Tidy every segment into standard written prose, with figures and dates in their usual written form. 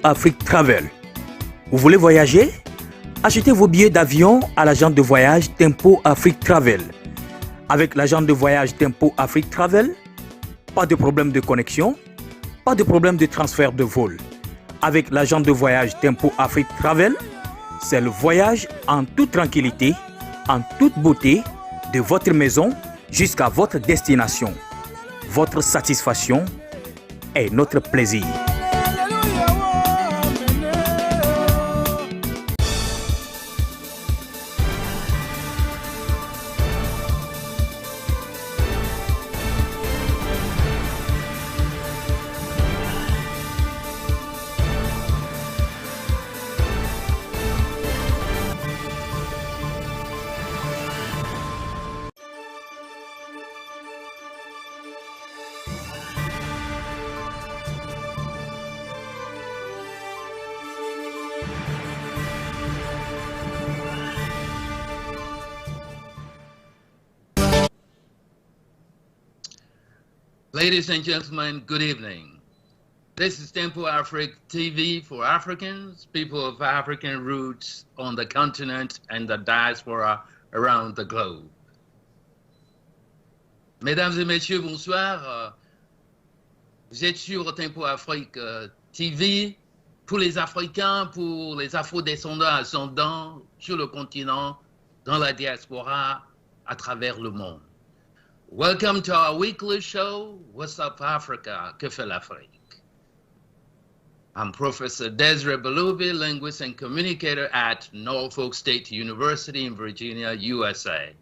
Afrique Travel. Vous voulez voyager? Achetez vos billets d'avion à l'agence de voyage Tempo Afrique Travel. Avec l'agent de voyage Tempo Afrique Travel, pas de problème de connexion, pas de problème de transfert de vol. Avec l'agent de voyage Tempo Afrique Travel, c'est le voyage en toute tranquillité, en toute beauté, de votre maison jusqu'à votre destination. Votre satisfaction est notre plaisir. Ladies and gentlemen, good evening. This is Tempo Afrique TV for Africans, people of African roots on the continent and the diaspora around the globe. Mesdames et messieurs, bonsoir. Vous êtes sur Tempo Afrique TV pour les Africains, pour les Afro-descendants ascendants sur le continent, dans la diaspora, à travers le monde. Welcome to our weekly show, What's Up Africa? Que fait l'Afrique? I'm Professor Desiree Balubi, linguist and communicator at Norfolk State University in Virginia, USA.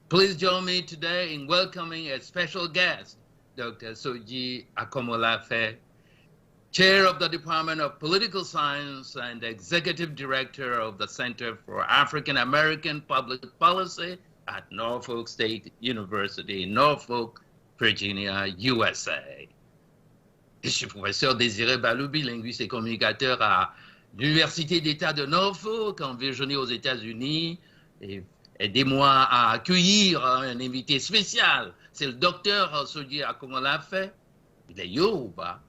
Please join me today in welcoming a special guest, Dr. Soji Akomolafe, Chair of the Department of Political Science and Executive Director of the Center for African American Public Policy at Norfolk State University in Norfolk, Virginia, USA. Je suis professeur Désiré Baloubi, linguiste et communicateur à l'Université d'État de Norfolk, en Virginie, aux États-Unis. Et aidez-moi à accueillir un invité spécial. C'est le docteur Soji Akomolafe. Il est Yoruba.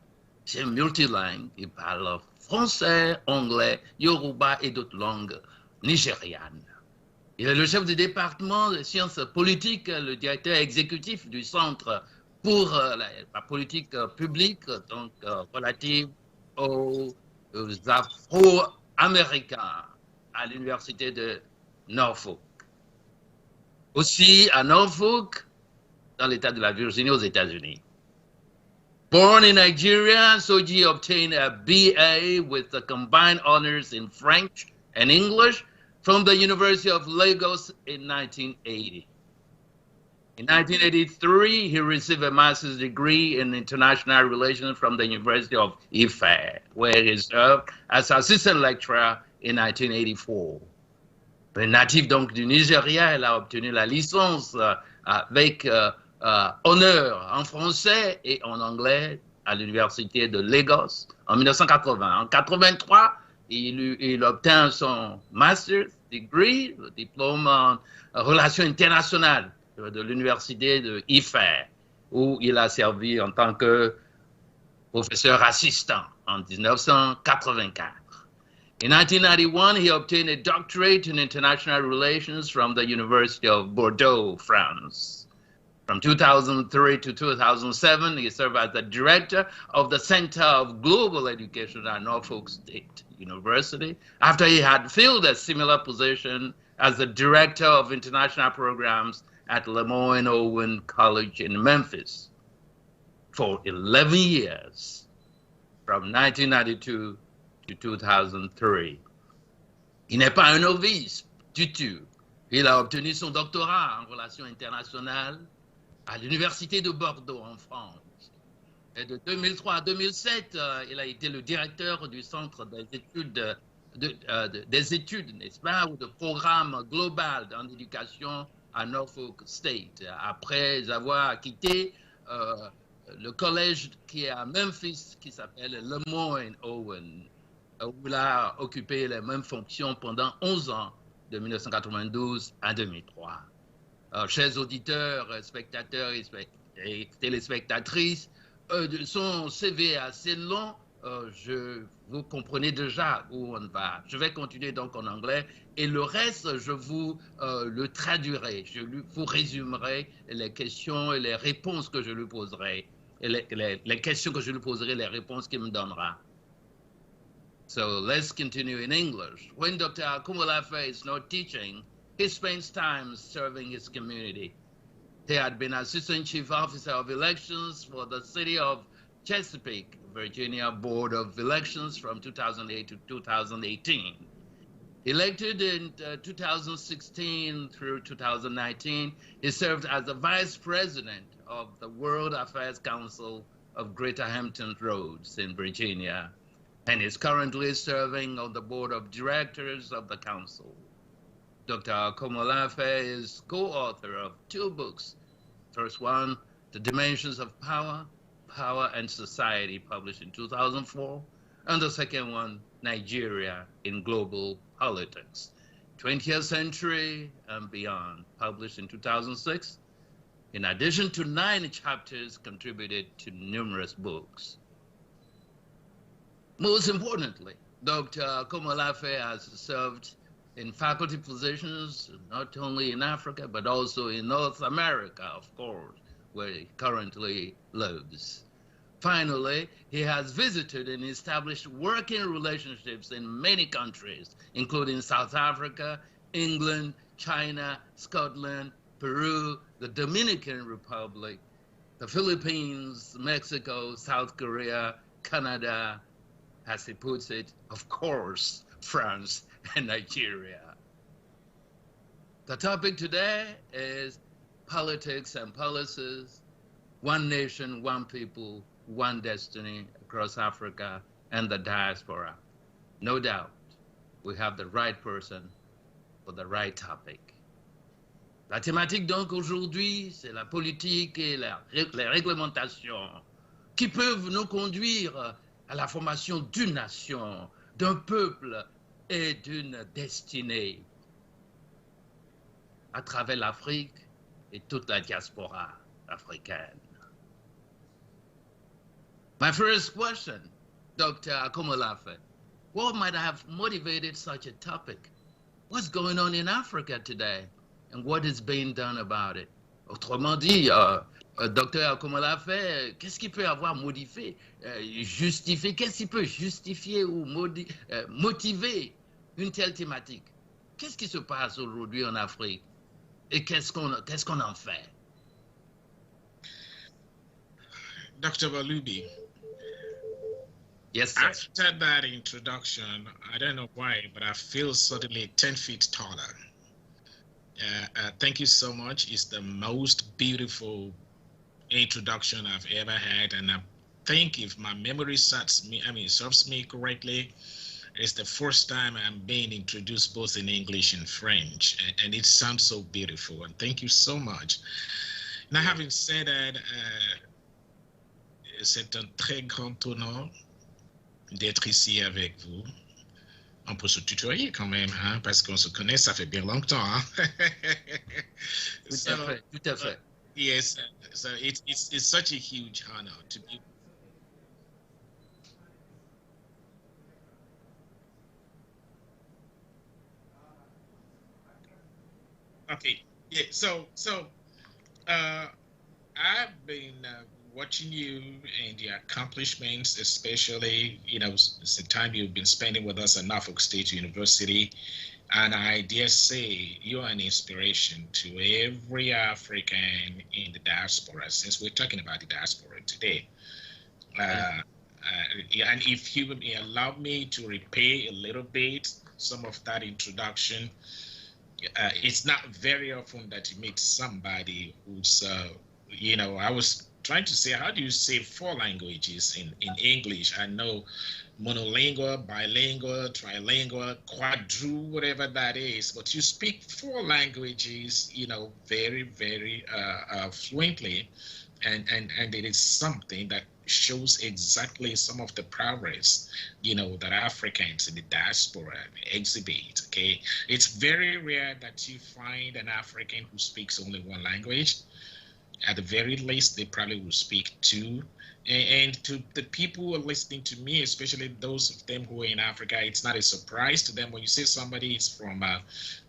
C'est multilingue. Il parle français, anglais, Yoruba et d'autres langues nigérianes. Il est le chef du département de sciences politiques, le directeur exécutif du Centre pour la politique publique, donc relative aux Afro-Américains à l'Université de Norfolk. Aussi à Norfolk, dans l'État de la Virginie aux États-Unis. Born in Nigeria, Soji obtained a BA with the combined honors in French and English from the University of Lagos in 1980. In 1983, he received a master's degree in international relations from the University of Ife, where he served as assistant lecturer in 1984. Natif donc du Nigeria, elle a obtenu la licence avec honneur en français et en anglais à l'Université de Lagos en 1980. En 1983, il obtint son master's degree, le diplôme en relations internationales de l'université de Ife, où il a servi en tant que professeur assistant en 1984. In 1991, he obtained a doctorate in international relations from the University of Bordeaux, France. From 2003 to 2007, he served as the director of the Center of Global Education at Norfolk State University, after he had filled a similar position as the director of international programs at Lemoyne Owen College in Memphis for 11 years, from 1992 to 2003. Il n'est pas un novice du tout. Il a obtenu son doctorat en relations internationales à l'Université de Bordeaux en France. Et de 2003 à 2007, il a été le directeur du Centre des études, n'est-ce pas, ou de programme global en éducation à Norfolk State, après avoir quitté le collège qui est à Memphis, qui s'appelle Lemoyne Owen, où il a occupé les mêmes fonctions pendant 11 ans, de 1992 à 2003. Chers auditeurs, spectateurs et téléspectatrices, son CV est assez long, vous comprenez déjà où on va. Je vais continuer donc en anglais et le reste, je vous le traduirai. Je vous résumerai les questions et les réponses que je lui poserai. Et les questions que je lui poserai, les réponses qu'il me donnera. So let's continue in English. When Dr. Akumulafe is not teaching, he spends time serving his community. He had been Assistant Chief Officer of Elections for the City of Chesapeake, Virginia Board of Elections from 2008 to 2018. Elected in 2016 through 2019, he served as the Vice President of the World Affairs Council of Greater Hampton Roads in Virginia, and is currently serving on the Board of Directors of the Council. Dr. Komolafe is co-author of 2 books. First one, The Dimensions of Power, Power and Society, published in 2004, and the second one, Nigeria in Global Politics, 20th Century and Beyond, published in 2006, in addition to 9 chapters contributed to numerous books. Most importantly, Dr. Komolafe has served in faculty positions, not only in Africa, but also in North America, of course, where he currently lives. Finally, he has visited and established working relationships in many countries, including South Africa, England, China, Scotland, Peru, the Dominican Republic, the Philippines, Mexico, South Korea, Canada, as he puts it, of course, France and Nigeria. The topic today is politics and policies, one nation, one people, one destiny across Africa and the diaspora. No doubt, we have the right person for the right topic. La thématique donc aujourd'hui, c'est la politique et les réglementations qui peuvent nous conduire à la formation d'une nation, d'un peuple et d'une destinée à travers l'Afrique et toute la diaspora africaine. My first question, Dr. Akomolafe, what might have motivated such a topic? What's going on in Africa today and what is being done about it? Autrement dit, Dr. Akomolafe, qu'est-ce qui peut avoir modifié, justifié, qu'est-ce qui peut justifier ou motiver une telle thématique? Qu'est-ce qui se passe aujourd'hui en Afrique et qu'est-ce qu'on en fait? Dr. Balubi. Yes, sir. After that introduction, I don't know why, but I feel suddenly 10 feet taller. Thank you so much. It's the most beautiful introduction I've ever had, and I think if my memory serves me correctly, it's the first time I'm being introduced both in English and French, and it sounds so beautiful. And thank you so much. Now, having said that, c'est un très grand honneur d'être ici avec vous. On peut se tutoyer quand même, hein, parce qu'on se connaît, ça fait bien longtemps. Hein? Tout à fait. Yes, so it's such a huge honor to be. Okay, yeah. So I've been watching you and your accomplishments, especially, it's the time you've been spending with us at Norfolk State University. And I dare say you're an inspiration to every African in the diaspora, since we're talking about the diaspora today. And if you may allow me to repay a little bit some of that introduction, it's not very often that you meet somebody who's, I was trying to say, how do you say 4 languages in English? I know monolingual, bilingual, trilingual, quadru, whatever that is, but you speak 4 languages, very, very fluently, and it is something that shows exactly some of the progress, that Africans in the diaspora exhibit, okay? It's very rare that you find an African who speaks only 1 language. At the very least, they probably will speak to. And to the people who are listening to me, especially those of them who are in Africa, it's not a surprise to them when you say somebody is from,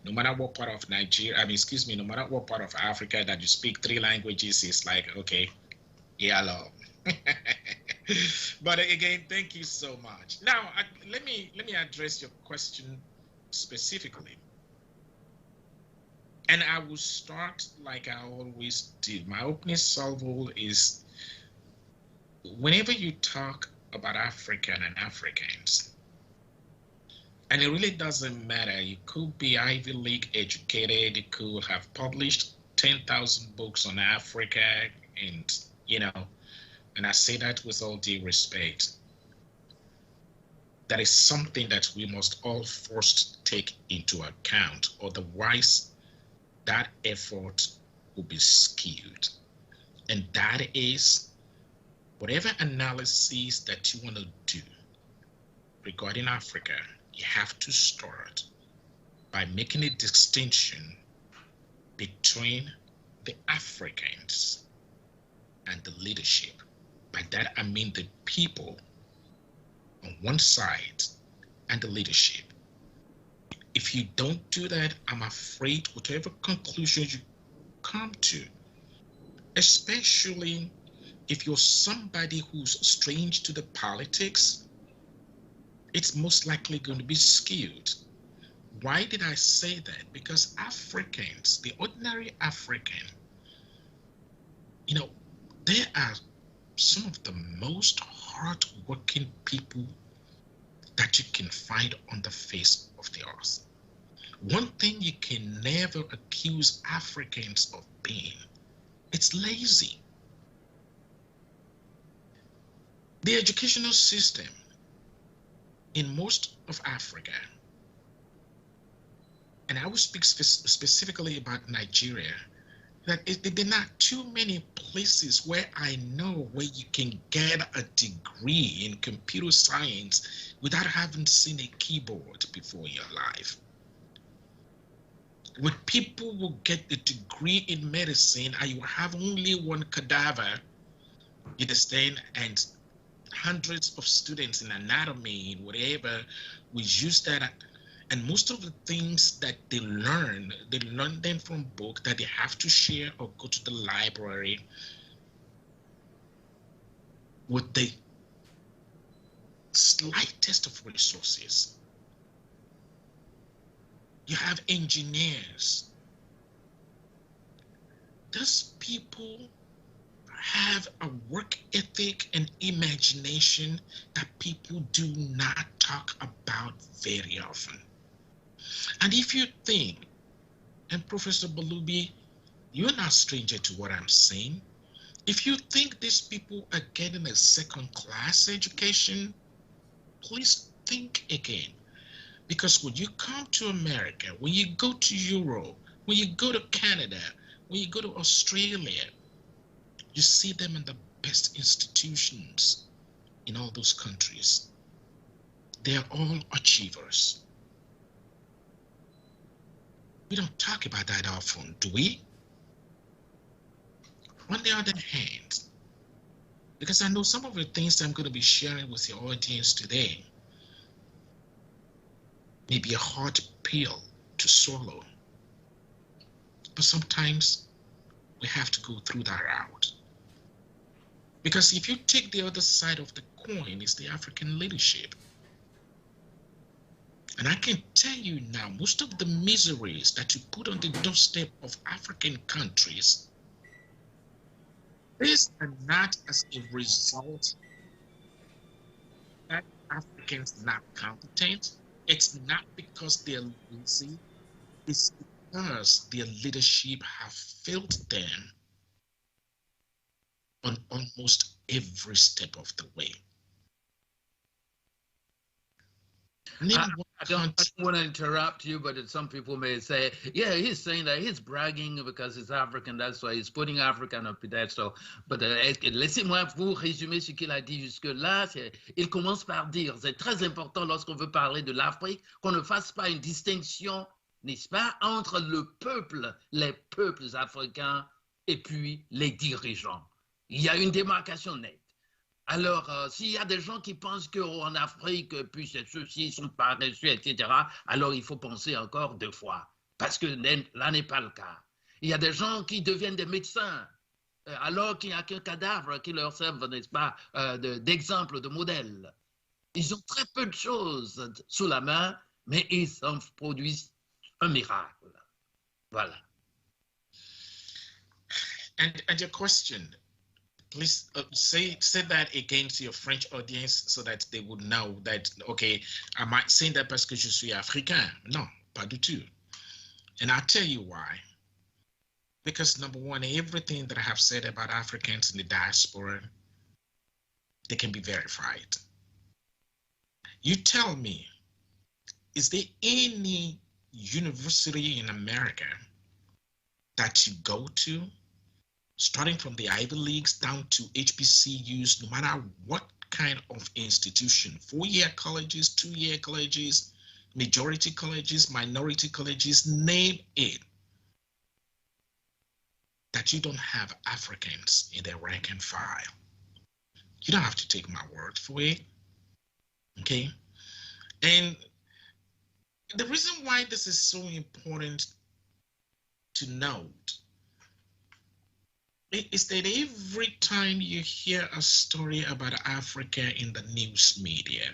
no matter what part of Nigeria, excuse me, no matter what part of Africa that you speak 3 languages, it's like, okay, yeah, hello. But again, thank you so much. Now, let me address your question specifically. And I will start like I always do. My opening salvo is, whenever you talk about Africa and Africans, and it really doesn't matter, you could be Ivy League educated, you could have published 10,000 books on Africa, and, you know, and I say that with all due respect, that is something that we must all first take into account, otherwise that effort will be skewed. And that is, whatever analysis that you want to do regarding Africa, you have to start by making a distinction between the Africans and the leadership. By that, I mean the people on one side and the leadership. If you don't do that, I'm afraid whatever conclusion you come to, especially if you're somebody who's strange to the politics, it's most likely going to be skewed. Why did I say that? Because Africans, the ordinary African, you know, they are some of the most hard-working people that you can find on the face of the earth. One thing you can never accuse Africans of being, it's lazy. The educational system in most of Africa, and I will speak specifically about Nigeria, that there are not too many places where I know where you can get a degree in computer science without having seen a keyboard before in your life. When people will get a degree in medicine and you have only one cadaver, you understand, and hundreds of students in anatomy and whatever, we use that. And most of the things that they learn them from book that they have to share or go to the library with the slightest of resources. You have engineers. Those people have a work ethic and imagination that people do not talk about very often. And if you think, and Professor Balubi, you're not stranger to what I'm saying, if you think these people are getting a second-class education, please think again. Because when you come to America, when you go to Europe, when you go to Canada, when you go to Australia, you see them in the best institutions in all those countries. They are all achievers. We don't talk about that often, do we? On the other hand, because I know some of the things I'm going to be sharing with your audience today may be a hard pill to swallow, but sometimes we have to go through that route. Because if you take the other side of the coin, it's the African leadership. And I can tell you now, most of the miseries that you put on the doorstep of African countries, these are not as a result that Africans are not competent. It's not because they're lazy. It's because their leadership have failed them on almost every step of the way. I don't want to interrupt you, but some people may say, yeah, he's saying that he's bragging because he's African, that's why he's putting Africa on a pedestal. But laissez-moi vous résumer ce qu'il a dit jusque-là. Il commence par dire, c'est très important lorsqu'on veut parler de l'Afrique, qu'on ne fasse pas une distinction, n'est-ce pas, entre le peuple, les peuples africains et puis les dirigeants. Il y a une démarcation nette. Alors, s'il y a des gens qui pensent qu'en Afrique, puis ceux-ci sont paresseux, etc., alors il faut penser encore 2 fois, parce que là n'est pas le cas. Il y a des gens qui deviennent des médecins, alors qu'il n'y a qu'un cadavre qui leur serve, n'est-ce pas, d'exemple, de modèle. Ils ont très peu de choses sous la main, mais ils en produisent un miracle. Voilà. And your question, please say that again to your French audience so that they would know that, okay, am I saying that parce que je suis africain? Non, pas du tout. And I'll tell you why. Because number one, everything that I have said about Africans in the diaspora, they can be verified. You tell me, is there any university in America that you go to, starting from the Ivy Leagues down to HBCUs, no matter what kind of institution, 4-year colleges, 2-year colleges, majority colleges, minority colleges, name it, that you don't have Africans in their rank and file? You don't have to take my word for it, okay? And the reason why this is so important to note is that every time you hear a story about Africa in the news media,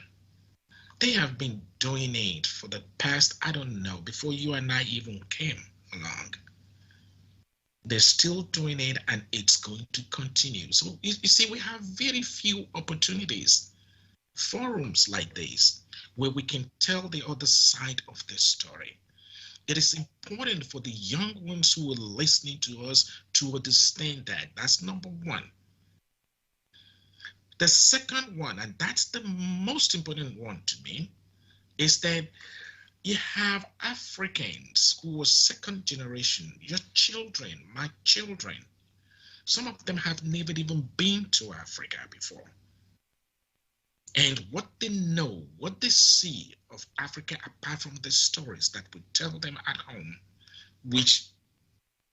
they have been doing it for the past, I don't know, before you and I even came along. They're still doing it, and it's going to continue. So you see, we have very few opportunities, forums like this, where we can tell the other side of the story. It is important for the young ones who are listening to us to understand that. That's number one. The second one, and that's the most important one to me, is that you have Africans who are second generation, your children, my children. Some of them have never even been to Africa before. And what they know, what they see of Africa, apart from the stories that we tell them at home, which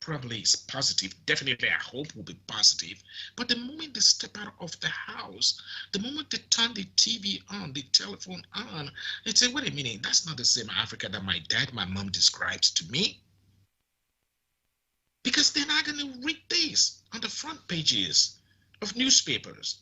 probably is positive, definitely I hope will be positive. But the moment they step out of the house, the moment they turn the TV on, the telephone on, they say, wait a minute, that's not the same Africa that my dad, my mom describes to me. Because they're not going to read this on the front pages of newspapers.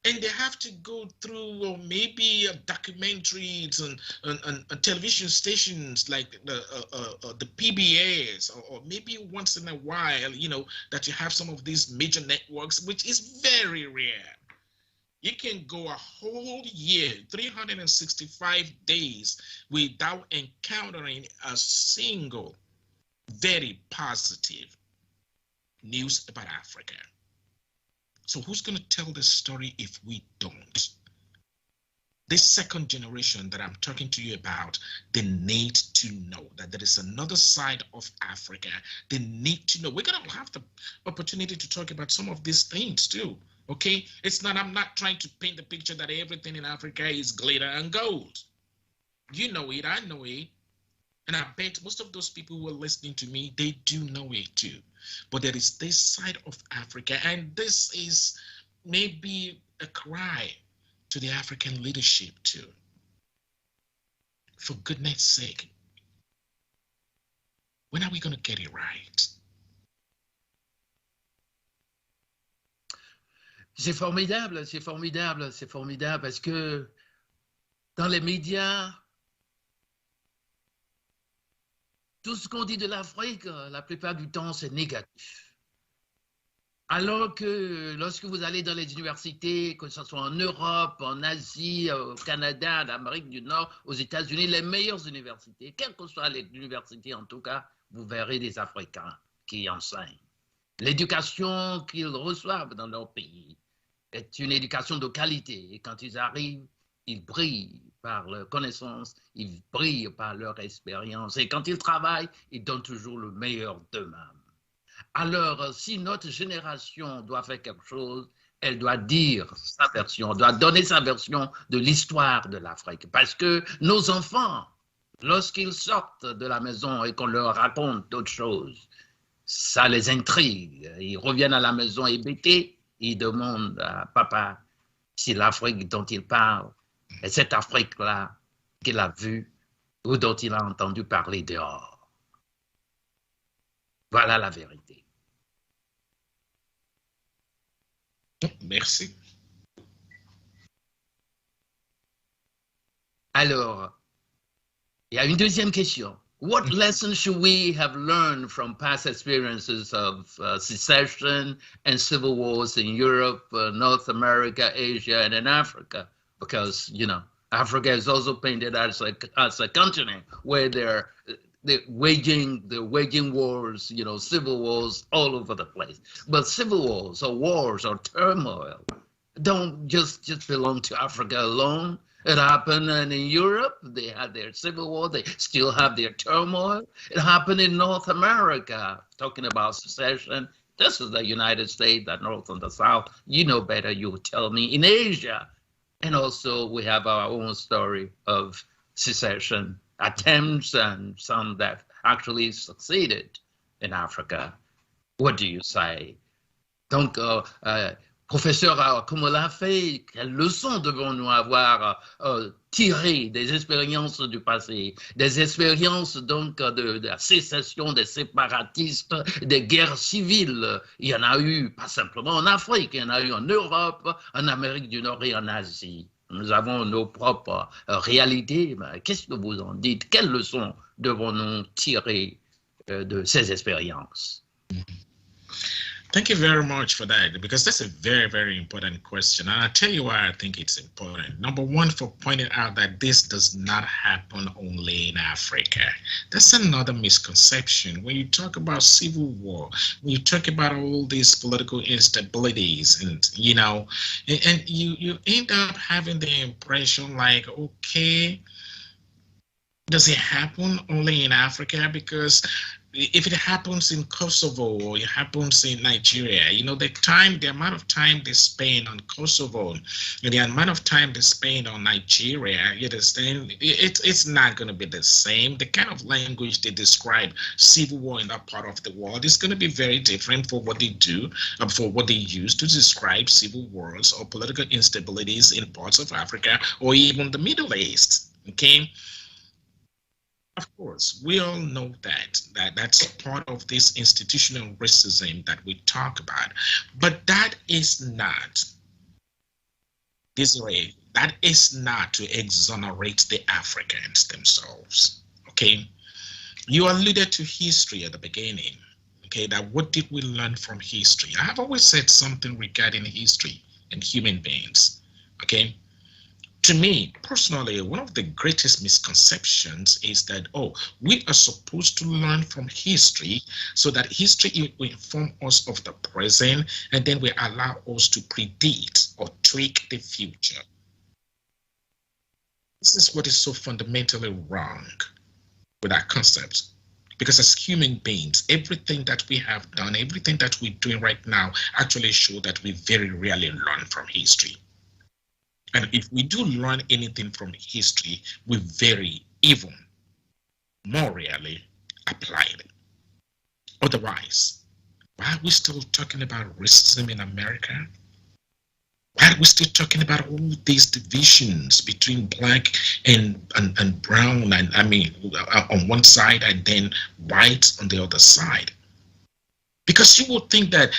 And they have to go through maybe documentaries and television stations like the PBS, or maybe once in a while, you know, that you have some of these major networks, which is very rare. You can go a whole year, 365 days, without encountering a single very positive news about Africa. So who's going to tell the story if we don't? This second generation that I'm talking to you about, they need to know that there is another side of Africa. They need to know. We're going to have the opportunity to talk about some of these things too, okay? It's not, I'm not trying to paint the picture that everything in Africa is glitter and gold. You know it, I know it. And I bet most of those people who are listening to me, they do know it too. But there is this side of Africa, and this is maybe a cry to the African leadership too. For goodness sake, when are we going to get it right? C'est formidable parce que dans les médias, tout ce qu'on dit de l'Afrique, la plupart du temps, c'est négatif. Alors que lorsque vous allez dans les universités, que ce soit en Europe, en Asie, au Canada, en Amérique du Nord, aux États-Unis, les meilleures universités, quelles que soient les universités en tout cas, vous verrez des Africains qui enseignent. L'éducation qu'ils reçoivent dans leur pays est une éducation de qualité. Et quand ils arrivent, ils brillent par leur connaissance, ils brillent par leur expérience. Et quand ils travaillent, ils donnent toujours le meilleur d'eux-mêmes. Alors, si notre génération doit faire quelque chose, elle doit dire sa version, doit donner sa version de l'histoire de l'Afrique. Parce que nos enfants, lorsqu'ils sortent de la maison et qu'on leur raconte d'autres choses, ça les intrigue. Ils reviennent à la maison hébétés, ils demandent à papa si l'Afrique dont il parle est cette Afrique-là qu'il a vue ou dont il a entendu parler dehors. Voilà la vérité. Merci. Alors, il y a une deuxième question. What lessons should we have learned from past experiences of secession and civil wars in Europe, North America, Asia, and in Africa? Because, you know, Africa is also painted as a continent where they're waging wars, you know, civil wars all over the place. But civil wars or wars or turmoil don't just belong to Africa alone. It happened in Europe. They had their civil war. They still have their turmoil. It happened in North America, talking about secession. This is the United States, the North and the South. You know better, you tell me. In Asia. And also we have our own story of secession attempts and some that actually succeeded in Africa. What do you say? Donc, professeur, comment on l'a fait? Quelles leçons devons-nous avoir tirées des expériences du passé, des expériences donc de la sécession, des séparatistes, des guerres civiles? Il y en a eu, pas simplement en Afrique, il y en a eu en Europe, en Amérique du Nord et en Asie. Nous avons nos propres réalités. Qu'est-ce que vous en dites? Quelles leçons devons-nous tirer de ces expériences? Thank you very much for that, because that's a very, very important question. And I'll tell you why I think it's important. Number one, for pointing out that this does not happen only in Africa. That's another misconception. When you talk about civil war, when you talk about all these political instabilities, and you know, and you end up having the impression like, okay, does it happen only in Africa? Because if it happens in Kosovo or it happens in Nigeria, you know, the amount of time they spend on Kosovo and the amount of time they spend on Nigeria, you understand, it's not going to be the same. The kind of language they describe civil war in that part of the world is going to be very different for what they do, for what they use to describe civil wars or political instabilities in parts of Africa or even the Middle East, okay? Of course, we all know that's part of this institutional racism that we talk about. But that is not, that is not to exonerate the Africans themselves, okay? You alluded to history at the beginning, okay, that what did we learn from history? I have always said something regarding history and human beings, okay? To me, personally, one of the greatest misconceptions is that, we are supposed to learn from history so that history will inform us of the present and then will allow us to predict or tweak the future. This is what is so fundamentally wrong with that concept. Because as human beings, everything that we have done, everything that we're doing right now actually show that we very rarely learn from history. And if we do learn anything from history, we very even more rarely apply it. Otherwise, why are we still talking about racism in America? Why are we still talking about all these divisions between black and brown, and I mean, on one side and then white on the other side? Because you would think that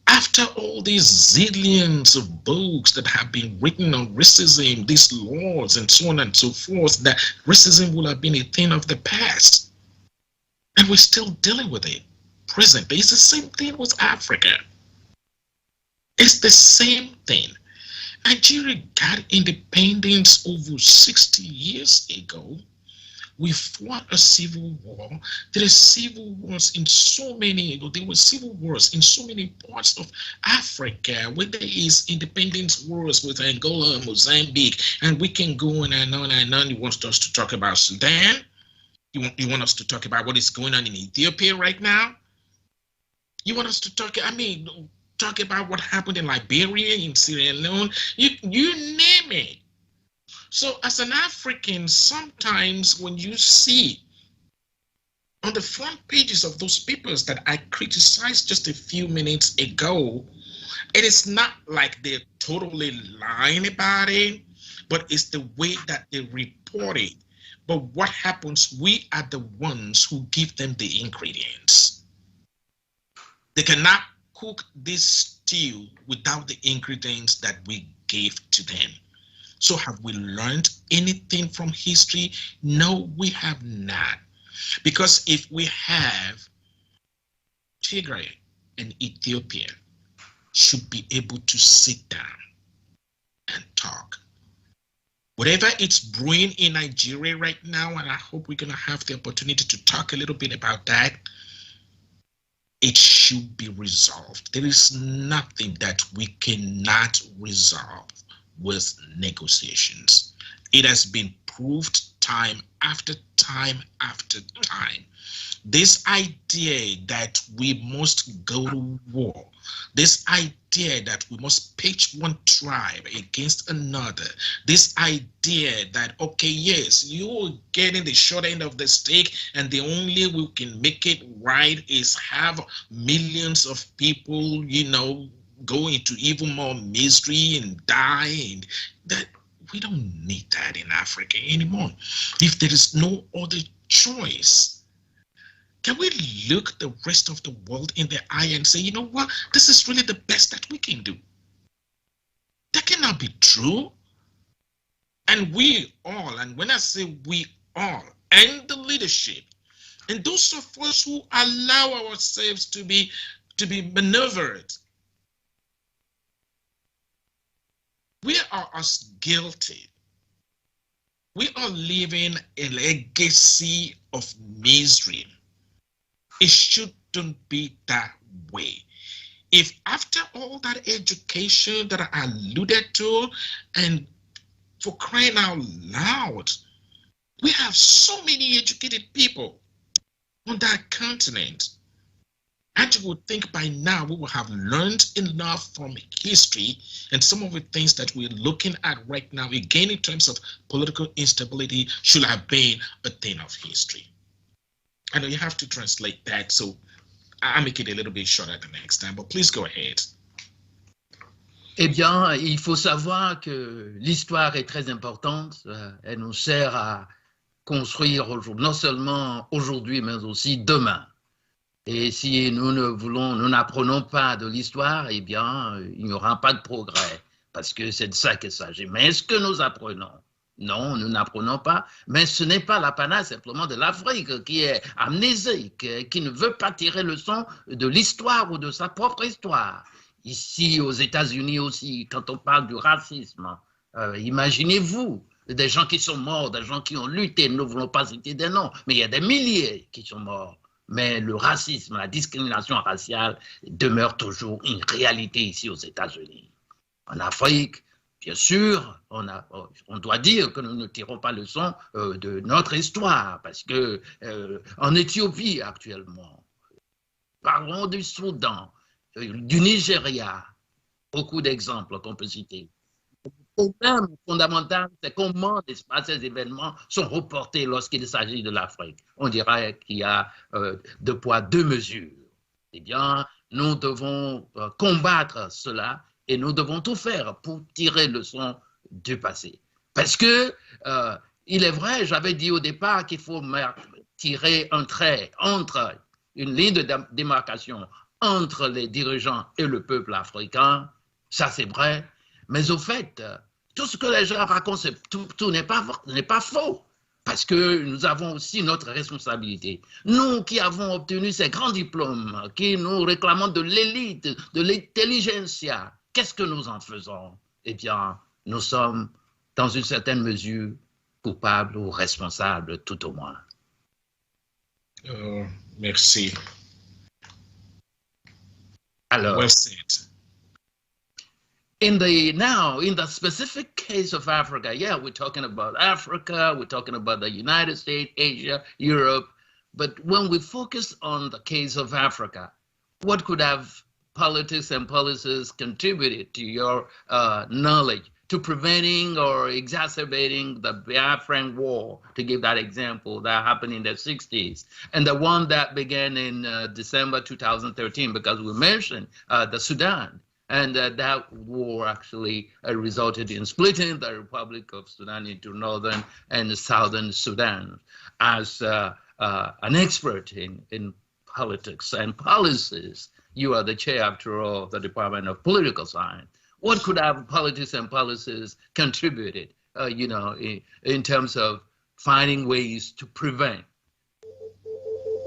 after all these zillions of books that have been written on racism, these laws and so on and so forth, that racism will have been a thing of the past. And we're still dealing with it presently. It's the same thing with Africa. It's the same thing. Nigeria got independence over 60 years ago. We fought a civil war. There were civil wars in so many parts of Africa, where there is independence wars with Angola, Mozambique, and we can go on and on and on. You want us to talk about Sudan? You want us to talk about what is going on in Ethiopia right now? You want us to talk about what happened in Liberia, in Sierra Leone? You name it. So as an African, sometimes when you see on the front pages of those papers that I criticized just a few minutes ago, it is not like they're totally lying about it, but it's the way that they report it. But what happens, we are the ones who give them the ingredients. They cannot cook this stew without the ingredients that we gave to them. So have we learned anything from history? No, we have not. Because if we have Tigray and Ethiopia should be able to sit down and talk. Whatever it's brewing in Nigeria right now, and I hope we're going to have the opportunity to talk a little bit about that, it should be resolved. There is nothing that we cannot resolve with negotiations. It has been proved time after time after time. This idea that we must go to war, this idea that we must pitch one tribe against another, this idea that, okay, yes, you're getting the short end of the stick and the only way we can make it right is have millions of people, go into even more misery and die, and that we don't need that in Africa anymore. If there is no other choice, can we look the rest of the world in the eye and say, you know what, this is really the best that we can do? That cannot be true. And we all, and when I say we all, and the leadership, and those of us who allow ourselves to be maneuvered, we are as guilty. We are living a legacy of misery. It shouldn't be that way. If after all that education that I alluded to, and for crying out loud, we have so many educated people on that continent, and you would think by now we will have learned enough from history and some of the things that we're looking at right now, again in terms of political instability, should have been a thing of history. I know you have to translate that, so I'll make it a little bit shorter the next time, but please go ahead. Eh bien, il faut savoir que l'histoire est très importante. Elle nous sert à construire non seulement aujourd'hui, mais aussi demain. Et si nous n'apprenons pas de l'histoire, eh bien, il n'y aura pas de progrès, parce que c'est de ça qu'il s'agit. Mais est-ce que nous apprenons? Non, nous n'apprenons pas, mais ce n'est pas l'apanage simplement de l'Afrique qui est amnésique, qui ne veut pas tirer leçon de l'histoire ou de sa propre histoire. Ici, aux États-Unis aussi, quand on parle du racisme, imaginez-vous des gens qui sont morts, des gens qui ont lutté, nous ne voulons pas citer des noms, mais il y a des milliers qui sont morts. Mais le racisme, la discrimination raciale demeure toujours une réalité ici aux États-Unis. En Afrique, bien sûr, on doit dire que nous ne tirons pas leçon de notre histoire, parce que en Éthiopie actuellement, parlons du Soudan, du Nigeria, beaucoup d'exemples qu'on peut citer. Le problème fondamental, c'est comment ces événements sont reportés lorsqu'il s'agit de l'Afrique. On dirait qu'il y a deux poids, deux mesures. Eh bien, nous devons combattre cela et nous devons tout faire pour tirer leçon du passé. Parce que, il est vrai, j'avais dit au départ qu'il faut tirer un trait entre une ligne de démarcation entre les dirigeants et le peuple africain. Ça, c'est vrai. Mais au fait, tout ce que les gens racontent, tout n'est pas faux. Parce que nous avons aussi notre responsabilité. Nous qui avons obtenu ces grands diplômes, qui nous réclamons de l'élite, de l'intelligentsia, qu'est-ce que nous en faisons? Eh bien, nous sommes, dans une certaine mesure, coupables ou responsables, tout au moins. Merci. Alors, well said. In the specific case of Africa, yeah, we're talking about Africa, we're talking about the United States, Asia, Europe, but when we focus on the case of Africa, what could have politics and policies contributed to your knowledge to preventing or exacerbating the Biafran War, to give that example, that happened in the 60s, and the one that began in December 2013, because we mentioned the Sudan. And that war actually resulted in splitting the Republic of Sudan into northern and southern Sudan. As an expert in politics and policies, you are the chair, after all, of the Department of Political Science. What could have politics and policies contributed, in terms of finding ways to prevent?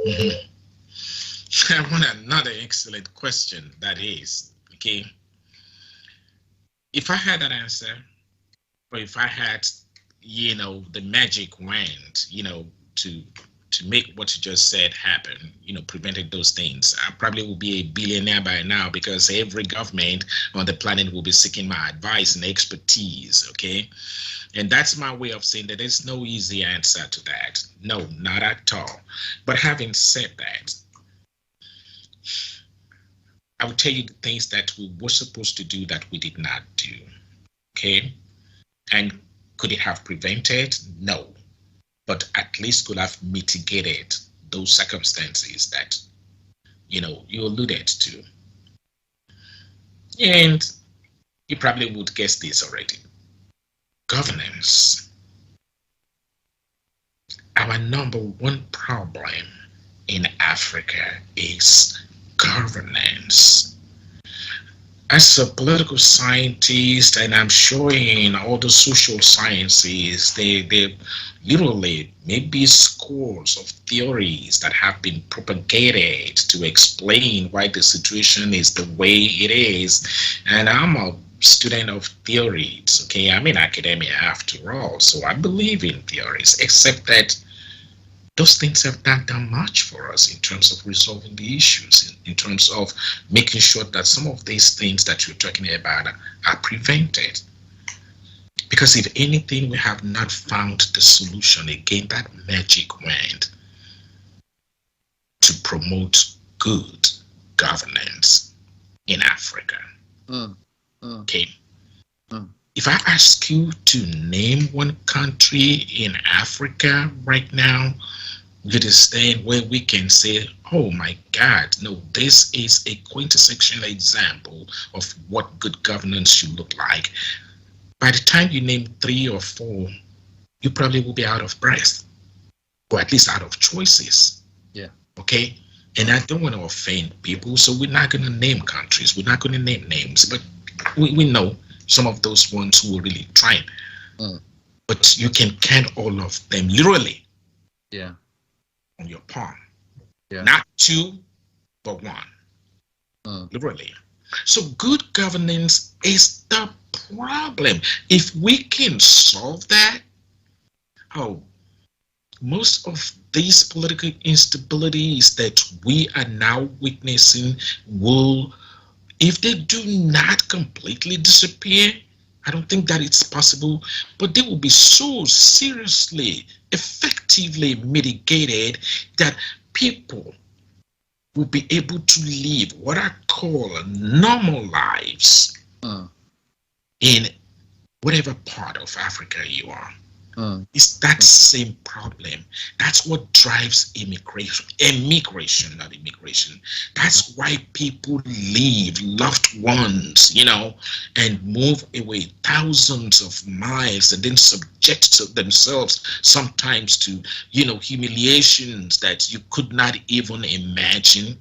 I want another excellent question. That is, okay, if I had that answer, or if I had, the magic wand, to make what you just said happen, prevented those things, I probably will be a billionaire by now, because every government on the planet will be seeking my advice and expertise, okay? And that's my way of saying that there's no easy answer to that. No, not at all. But having said that, I will tell you the things that we were supposed to do that we did not do, okay? And could it have prevented? No. But at least could have mitigated those circumstances that, you alluded to. And you probably would guess this already. Governance. Our number one problem in Africa is governance. As a political scientist, and I'm sure in all the social sciences, they literally maybe scores of theories that have been propagated to explain why the situation is the way it is. And I'm a student of theories, okay? I'm in academia after all, so I believe in theories, except that those things have not done much for us in terms of resolving the issues, in terms of making sure that some of these things that you're talking about are prevented. Because if anything, we have not found the solution, again, that magic wand to promote good governance in Africa. Okay. If I ask you to name one country in Africa right now, you understand where we can say, oh my God, no, this is a quintessential example of what good governance should look like. By the time you name 3 or 4, you probably will be out of breath, or at least out of choices. Yeah. Okay? And I don't want to offend people, so we're not going to name countries. We're not going to name names, but we know some of those ones who are really trying. But you can count all of them literally. Yeah. On your palm. Yeah. Not 2, but 1. Literally. So good governance is the problem. If we can solve that, most of these political instabilities that we are now witnessing will, if they do not completely disappear, I don't think that it's possible, but they will be so seriously, effectively mitigated that people will be able to live what I call normal lives in whatever part of Africa you are. It's that same problem. That's what drives immigration, not immigration. That's why people leave loved ones, and move away thousands of miles and then subject themselves sometimes to, humiliations that you could not even imagine,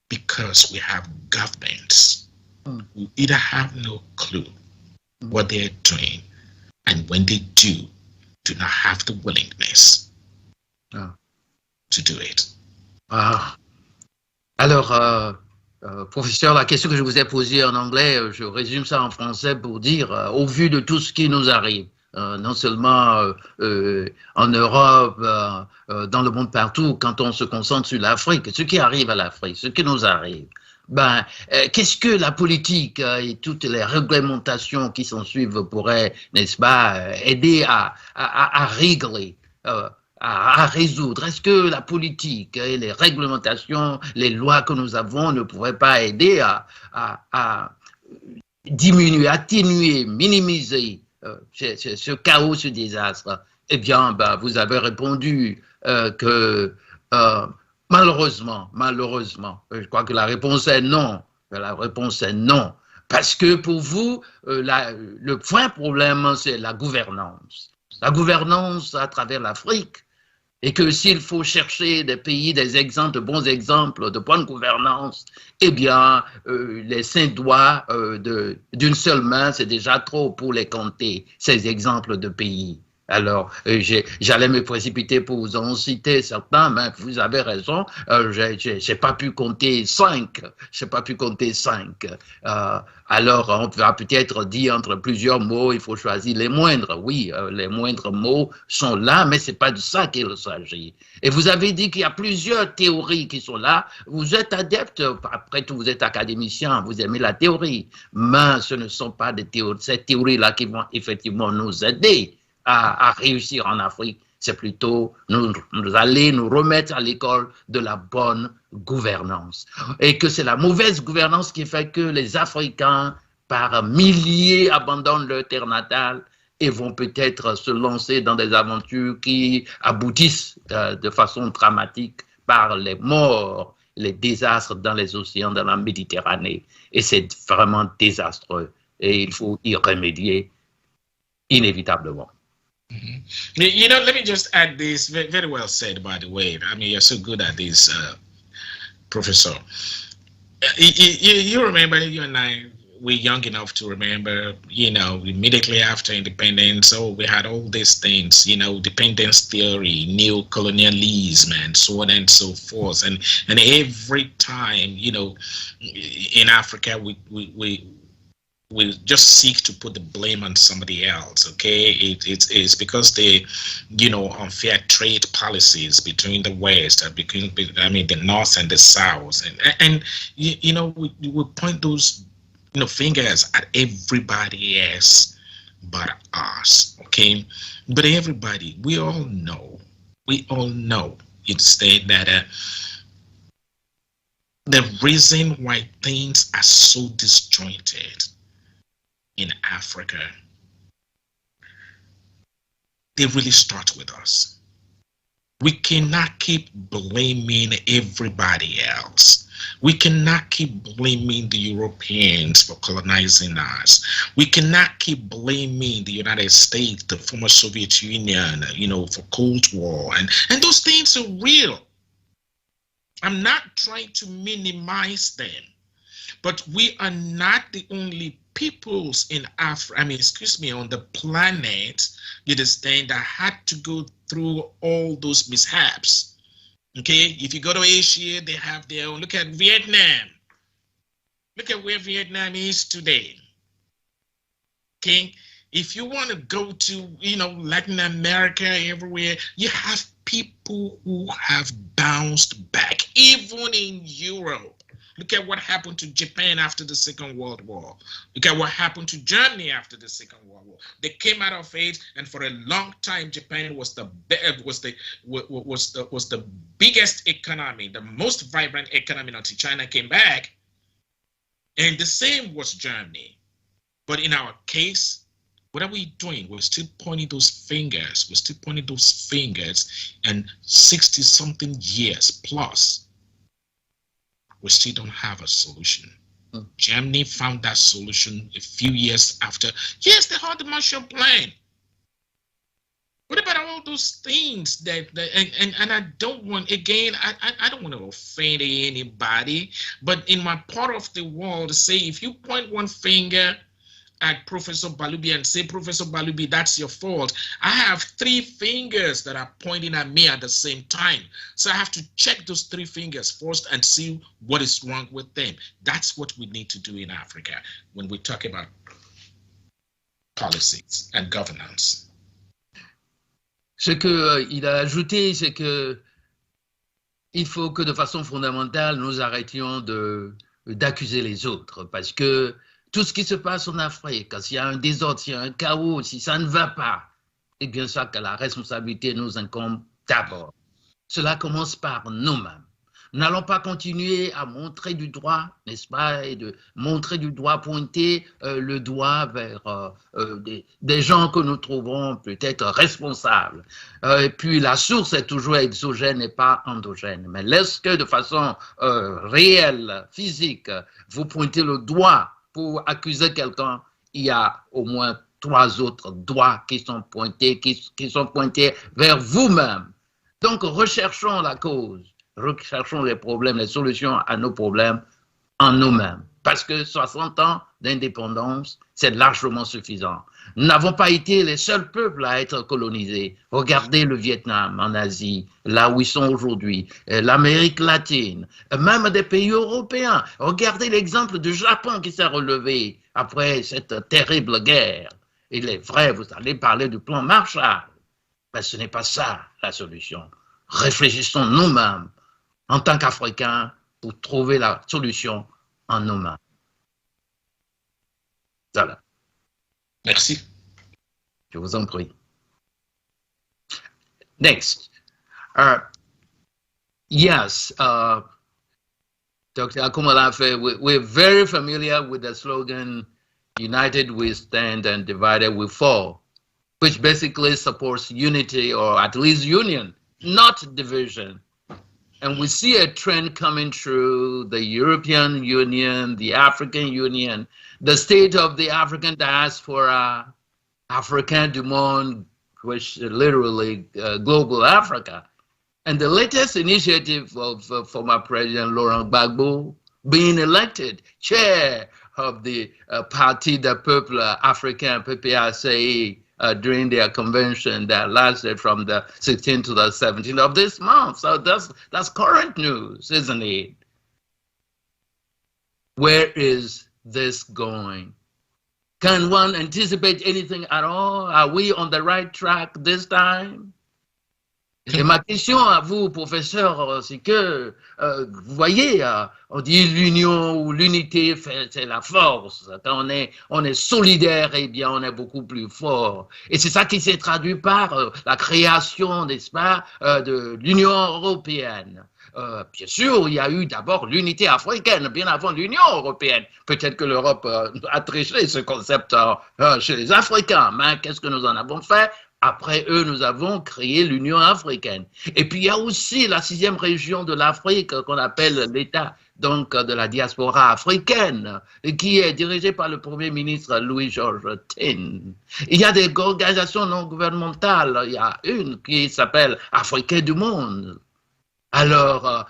because we have governments who either have no clue what they're doing, and when they do not have the willingness to do it. Alors, professeur, la question que je vous ai posée en anglais, je résume ça en français pour dire, au vu de tout ce qui nous arrive, non seulement en Europe, dans le monde partout, quand on se concentre sur l'Afrique, ce qui arrive à l'Afrique, ce qui nous arrive, qu'est-ce que la politique et toutes les réglementations qui s'en suivent pourraient, n'est-ce pas, aider à régler, à résoudre? Est-ce que la politique et les réglementations, les lois que nous avons ne pourraient pas aider à diminuer, atténuer, minimiser ce chaos, ce désastre? Eh bien, vous avez répondu que malheureusement, je crois que la réponse est non. La réponse est non. Parce que pour vous, le vrai problème, c'est la gouvernance. La gouvernance à travers l'Afrique. Et que s'il faut chercher des pays, des exemples, de bons exemples de bonne gouvernance, eh bien, les 5 doigts d'une seule main, c'est déjà trop pour les compter, ces exemples de pays. Alors, j'allais me précipiter pour vous en citer certains, mais vous avez raison, j'ai pas pu compter 5. J'ai pas pu compter 5. Alors, on va peut-être dire entre plusieurs mots, il faut choisir les moindres. Oui, les moindres mots sont là, mais c'est pas de ça qu'il s'agit. Et vous avez dit qu'il y a plusieurs théories qui sont là. Vous êtes adepte, après tout, vous êtes académicien, vous aimez la théorie, mais ce ne sont pas ces théories-là qui vont effectivement nous aider à réussir en Afrique. C'est plutôt nous aller nous remettre à l'école de la bonne gouvernance. Et que c'est la mauvaise gouvernance qui fait que les Africains, par milliers, abandonnent leur terre natale et vont peut-être se lancer dans des aventures qui aboutissent de façon dramatique par les morts, les désastres dans les océans, dans la Méditerranée. Et c'est vraiment désastreux. Et il faut y remédier inévitablement. Mm-hmm. You know, let me just add this. Very well said, by the way. I mean, you're so good at this, Professor. You remember, you and I, we're young enough to remember, you know, immediately after independence, so we had all these things, you know, dependence theory, neo-colonialism, and so on and so forth. And every time, you know, in Africa, we just seek to put the blame on somebody else. Okay, it's because the, you know, unfair trade policies between the West, between, I mean, the North and the South, and you know, we point those, you know, fingers at everybody else but us. Okay, but everybody, we all know, instead that the reason why things are so disjointed in Africa, they really start with us. We cannot keep blaming everybody else. We cannot keep blaming the Europeans for colonizing us. We cannot keep blaming the United States, the former Soviet Union, you know, for Cold War. And those things are real. I'm not trying to minimize them, but we are not the only peoples in Africa, on the planet, you understand, that had to go through all those mishaps. Okay, if you go to Asia, they have their own. Look at Vietnam. Look at where Vietnam is today. Okay, if you want to go to, you know, Latin America, everywhere, you have people who have bounced back, even in Europe. Look at what happened to Japan after the Second World War. Look at what happened to Germany after the Second World War. They came out of it, and for a long time, Japan was the biggest economy, the most vibrant economy until China came back. And the same was Germany. But in our case, what are we doing? We're still pointing those fingers. And 60-something years plus, we still don't have a solution. Germany found that solution a few years after. Yes, they had the Marshall Plan. What about all those things that and I don't want, again, I don't want to offend anybody, but in my part of the world, say, if you point one finger at Professor Balubi and say, Professor Balubi, that's your fault, I have 3 fingers that are pointing at me at the same time. So I have to check those 3 fingers first and see what is wrong with them. That's what we need to do in Africa when we talk about policies and governance. Ce qu'il a ajouté, c'est que il faut que de façon fondamentale, nous arrêtions d'accuser les autres, parce que tout ce qui se passe en Afrique, s'il y a un désordre, s'il y a un chaos, si ça ne va pas, eh bien ça, que la responsabilité nous incombe d'abord. Cela commence par nous-mêmes. N'allons pas continuer à montrer du doigt, n'est-ce pas, et de montrer du doigt, pointer le doigt vers des gens que nous trouvons peut-être responsables. Et puis la source est toujours exogène et pas endogène. Mais lorsque de façon réelle, physique, vous pointez le doigt pour accuser quelqu'un, il y a au moins 3 autres doigts qui sont pointés, qui sont pointés vers vous-même. Donc recherchons la cause. Recherchons les problèmes, les solutions à nos problèmes en nous-mêmes. Parce que 60 ans d'indépendance, c'est largement suffisant. Nous n'avons pas été les seuls peuples à être colonisés. Regardez le Vietnam en Asie, là où ils sont aujourd'hui, l'Amérique latine, même des pays européens. Regardez l'exemple du Japon qui s'est relevé après cette terrible guerre. Il est vrai, vous allez parler du plan Marshall, mais ce n'est pas ça la solution. Réfléchissons nous-mêmes en tant qu'Africains pour trouver la solution en nous-mêmes. Voilà. Merci. Je vous en prie. Next. Yes, Dr. Akumalafe, we're very familiar with the slogan, United we stand and divided we fall, which basically supports unity or at least union, not division. And we see a trend coming through the European Union, the African Union, the state of the African diaspora, Africain du monde, which literally global Africa. And the latest initiative of former President Laurent Gbagbo being elected chair of the Parti des Peuples Africains, PPACE, during their convention that lasted from the 16th to the 17th of this month. So that's current news, isn't it? Where is this going? Can one anticipate anything at all? Are we on the right track this time? Et ma question à vous, professeur, c'est que, vous voyez, on dit l'union ou l'unité, c'est la force. Quand on est solidaire, eh bien, on est beaucoup plus fort. Et c'est ça qui s'est traduit par la création, n'est-ce pas, de l'Union européenne. Bien sûr, il y a eu d'abord l'unité africaine, bien avant l'Union européenne. Peut-être que l'Europe a triché ce concept chez les Africains, mais qu'est-ce que nous en avons fait? Après eux, nous avons créé l'Union africaine. Et puis, il y a aussi la 6e région de l'Afrique qu'on appelle l'État, donc de la diaspora africaine, qui est dirigée par le Premier ministre Louis-Georges Tin. Il y a des organisations non gouvernementales. Il y a une qui s'appelle Africain du monde. Alors,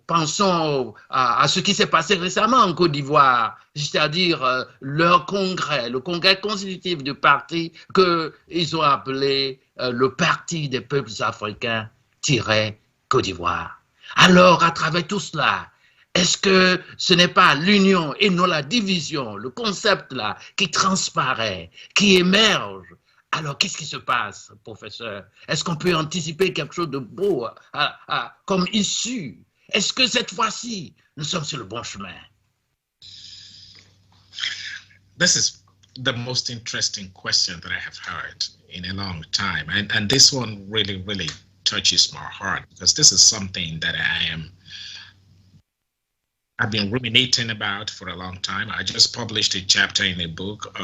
pensons à ce qui s'est passé récemment en Côte d'Ivoire, c'est-à-dire leur congrès, le congrès constitutif du parti qu'ils ont appelé le Parti des peuples africains Côte d'Ivoire. Alors, à travers tout cela, est-ce que ce n'est pas l'union et non la division, le concept là, qui transparaît, qui émerge? Alors, qu'est-ce qui se passe, professeur? Est-ce qu'on peut anticiper quelque chose de beau comme issue? Est-ce que cette fois-ci, nous sommes sur le bon chemin? This is the most interesting question that I have heard in a long time. And this one really, really touches my heart, because this is something that I've been ruminating about for a long time. I just published a chapter in a book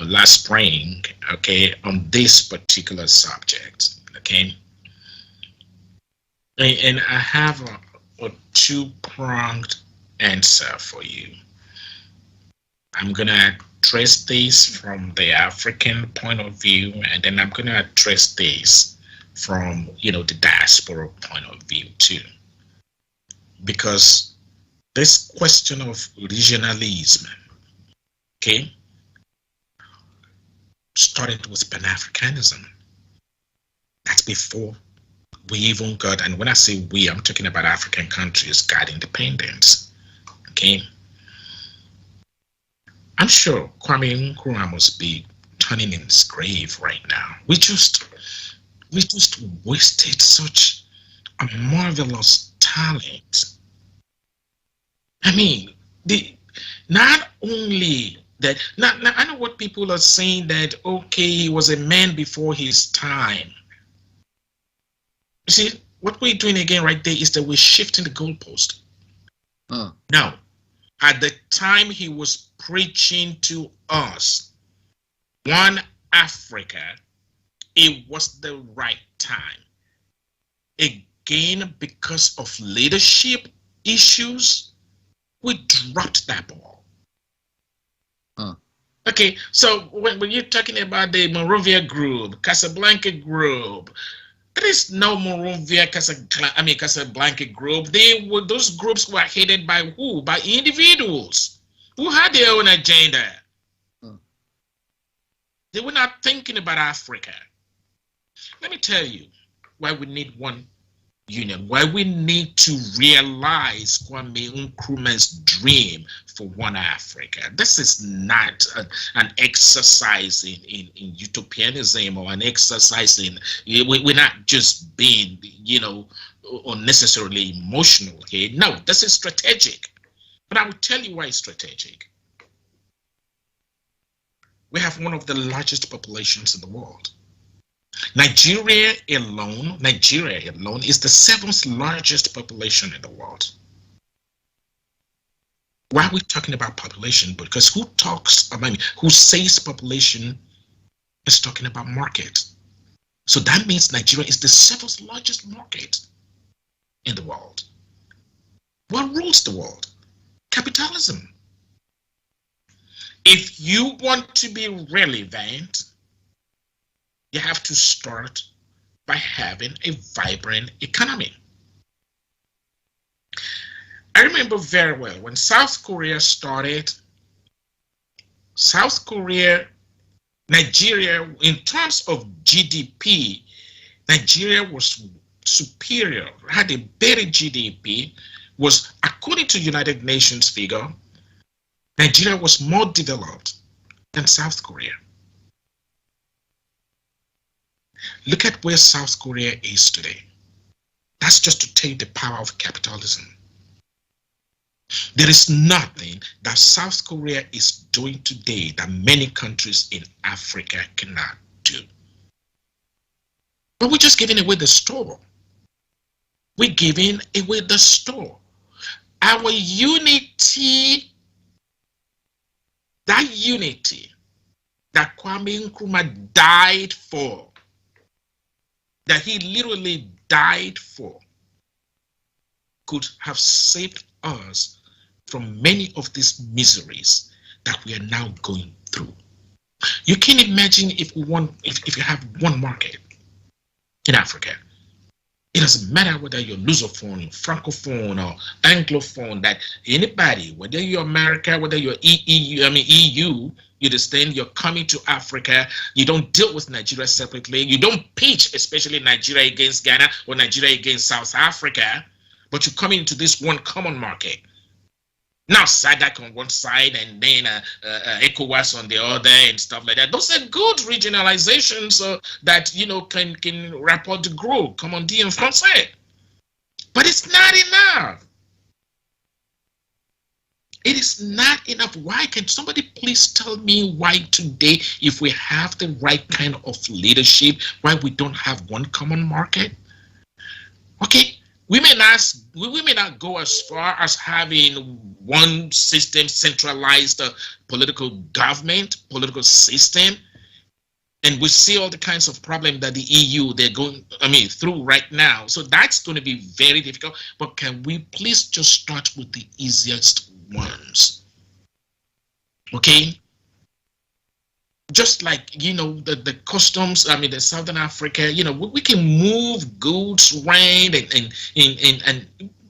last spring, okay, on this particular subject, okay? And I have a two-pronged answer for you. I'm going to address this from the African point of view, and then I'm going to address this from, the diaspora point of view too. Because this question of regionalism, okay, started with Pan-Africanism. That's before we even got, and when I say we, I'm talking about African countries got independence, okay? I'm sure Kwame Nkrumah must be turning in his grave right now. We just wasted such a marvelous talent. I mean, not only that, I know what people are saying, that, okay, he was a man before his time. See, what we're doing again right there is that we're shifting the goalpost. Now, at the time he was preaching to us, One Africa, it was the right time. Again, because of leadership issues, we dropped that ball. Okay, so when you're talking about the Monrovia group, Casablanca group, there is no Monrovia Casablanca group. Those groups were headed by who? By individuals who had their own agenda. They were not thinking about Africa. Let me tell you why we need one union, why we need to realize Kwame Nkrumah's dream for one Africa. This is not an exercise in utopianism or an exercise in, we're not just being, unnecessarily emotional here. No, this is strategic. But I will tell you why it's strategic. We have one of the largest populations in the world. Nigeria alone is the 7th largest population in the world. Why are we talking about population? Because who says population is talking about market. So that means Nigeria is the 7th largest market in the world. What rules the world? Capitalism. If you want to be relevant, you have to start by having a vibrant economy. I remember very well when South Korea started, Nigeria, in terms of GDP, Nigeria was superior, had a better GDP, was, according to United Nations figure, Nigeria was more developed than South Korea. Look at where South Korea is today. That's just to tell you the power of capitalism. There is nothing that South Korea is doing today that many countries in Africa cannot do. But we're just giving away the store. We're giving away the store. Our unity, that unity that Kwame Nkrumah died for, that he literally died for, could have saved us from many of these miseries that we are now going through. You can imagine if you have one market in Africa. It doesn't matter whether you're Lusophone, Francophone, or Anglophone, that anybody, whether you're America, whether you're EU, you understand, you're coming to Africa, you don't deal with Nigeria separately, you don't pitch, especially Nigeria against Ghana or Nigeria against South Africa, but you come into this one common market. Now SADC on one side and then ECOWAS on the other and stuff like that. Those are good regionalizations that, can rapport de gros, comme on dit en français. But it's not enough. It is not enough. Why? Can somebody please tell me why today, if we have the right kind of leadership, why we don't have one common market? Okay. We may not go as far as having one system, centralized political government, political system, and we see all the kinds of problems that the EU they're going through right now. So that's going to be very difficult. But can we please just start with the easiest ones? Okay. Just like, the customs, the Southern Africa, we can move goods around and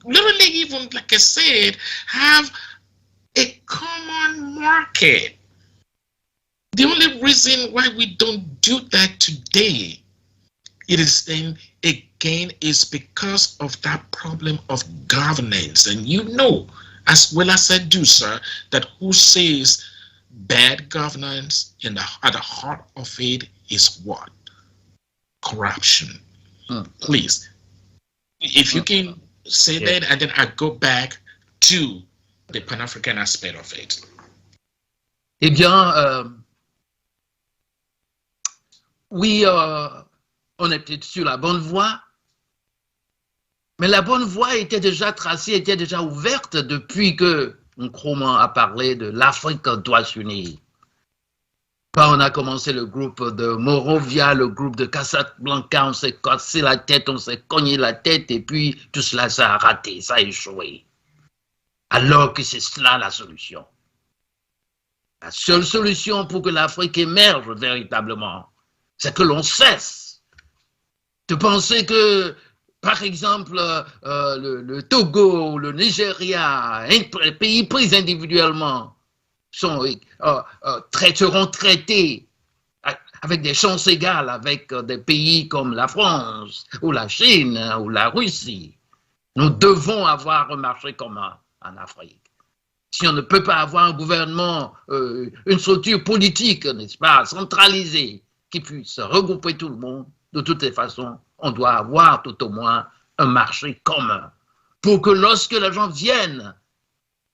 literally, even like I said, have a common market. The only reason why we don't do that today, is because of that problem of governance. And as well as I do, sir, that who says bad governance at the heart of it is what? Corruption. Please, if you can say that, and then I go back to the Pan-African aspect of it. Eh bien, oui, on est peut-être sur la bonne voie, Mais la bonne voie était déjà tracée, était déjà ouverte depuis que Nkrumah a parlé de l'Afrique doit s'unir. Quand on a commencé le groupe de Morovia, le groupe de Casablanca, on s'est cassé la tête, on s'est cogné la tête, et puis tout cela, ça a raté, ça a échoué. Alors que c'est cela la solution. La seule solution pour que l'Afrique émerge véritablement, c'est que l'on cesse de penser que, par exemple, le Togo ou le Nigeria, un pays pris individuellement, seront traités avec des chances égales avec des pays comme la France ou la Chine ou la Russie. Nous devons avoir un marché commun en Afrique. Si on ne peut pas avoir un gouvernement, une structure politique, n'est-ce pas, centralisée, qui puisse regrouper tout le monde, de toutes les façons, on doit avoir tout au moins un marché commun pour que lorsque les gens viennent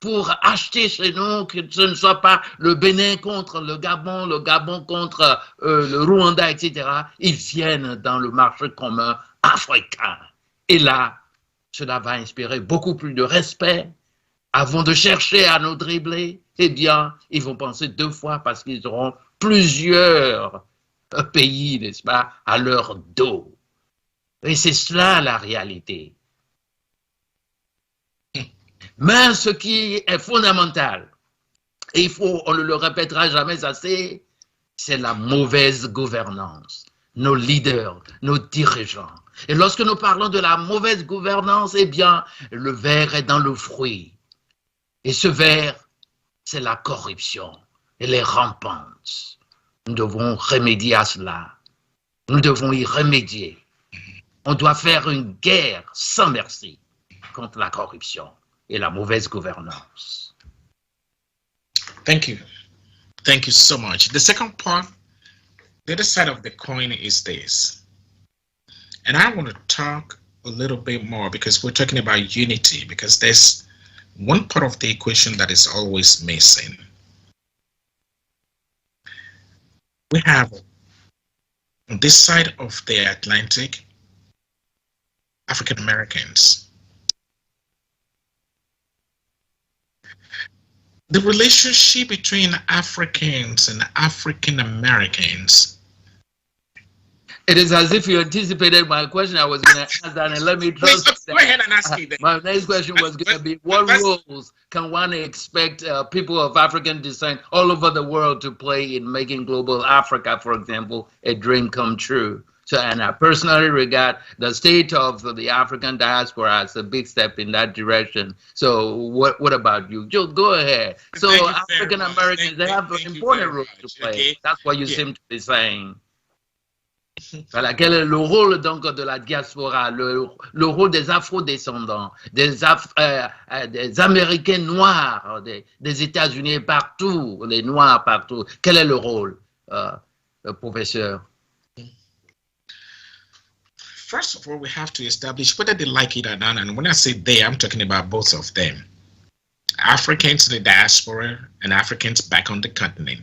pour acheter chez nous, que ce ne soit pas le Bénin contre le Gabon contre le Rwanda, etc. Ils viennent dans le marché commun africain. Et là, cela va inspirer beaucoup plus de respect. Avant de chercher à nous dribbler, eh bien, ils vont penser deux fois parce qu'ils auront plusieurs pays, n'est-ce pas, à leur dos. Et c'est cela la réalité. Mais ce qui est fondamental, et on ne le répétera jamais assez, c'est la mauvaise gouvernance. Nos leaders, nos dirigeants. Et lorsque nous parlons de la mauvaise gouvernance, eh bien, le verre est dans le fruit. Et ce verre, c'est la corruption. Elle est rampante. Nous devons remédier à cela. Nous devons y remédier. On doit faire une guerre sans merci contre la corruption et la mauvaise gouvernance. Thank you. Thank you so much. The second part, the other side of the coin is this. And I want to talk a little bit more because we're talking about unity, because there's one part of the equation that is always missing. We have on this side of the Atlantic, African Americans. The relationship between Africans and African Americans. It is as if you anticipated my question. I was going to ask that, and let me trust. Go ahead and ask me. My next question was going to be: what roles can one expect people of African descent all over the world to play in making global Africa, for example, a dream come true? So, and I personally regard the state of the African diaspora as a big step in that direction. So, what about you? Joe, go ahead. So, African Americans, they have an important role to play. Okay. That's what you seem to be saying. Voilà, quel est le rôle donc de la diaspora, le rôle des afro-descendants, des Américains noirs, des États-Unis partout, les Noirs partout. Quel est le rôle, professeur? First of all, we have to establish whether they like it or not. And when I say they, I'm talking about both of them. Africans in the diaspora and Africans back on the continent.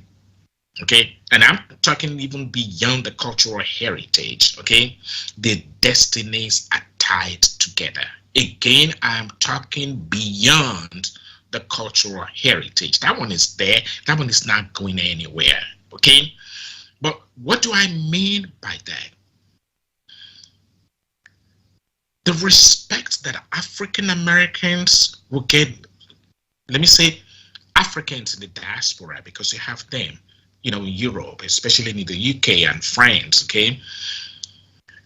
Okay, and I'm talking even beyond the cultural heritage. Okay, the destinies are tied together. Again, I'm talking beyond the cultural heritage. That one is there. That one is not going anywhere. Okay, but what do I mean by that? The respect that African Americans will get, let me say Africans in the diaspora, because you have them, you know, in Europe, especially in the UK and France, okay?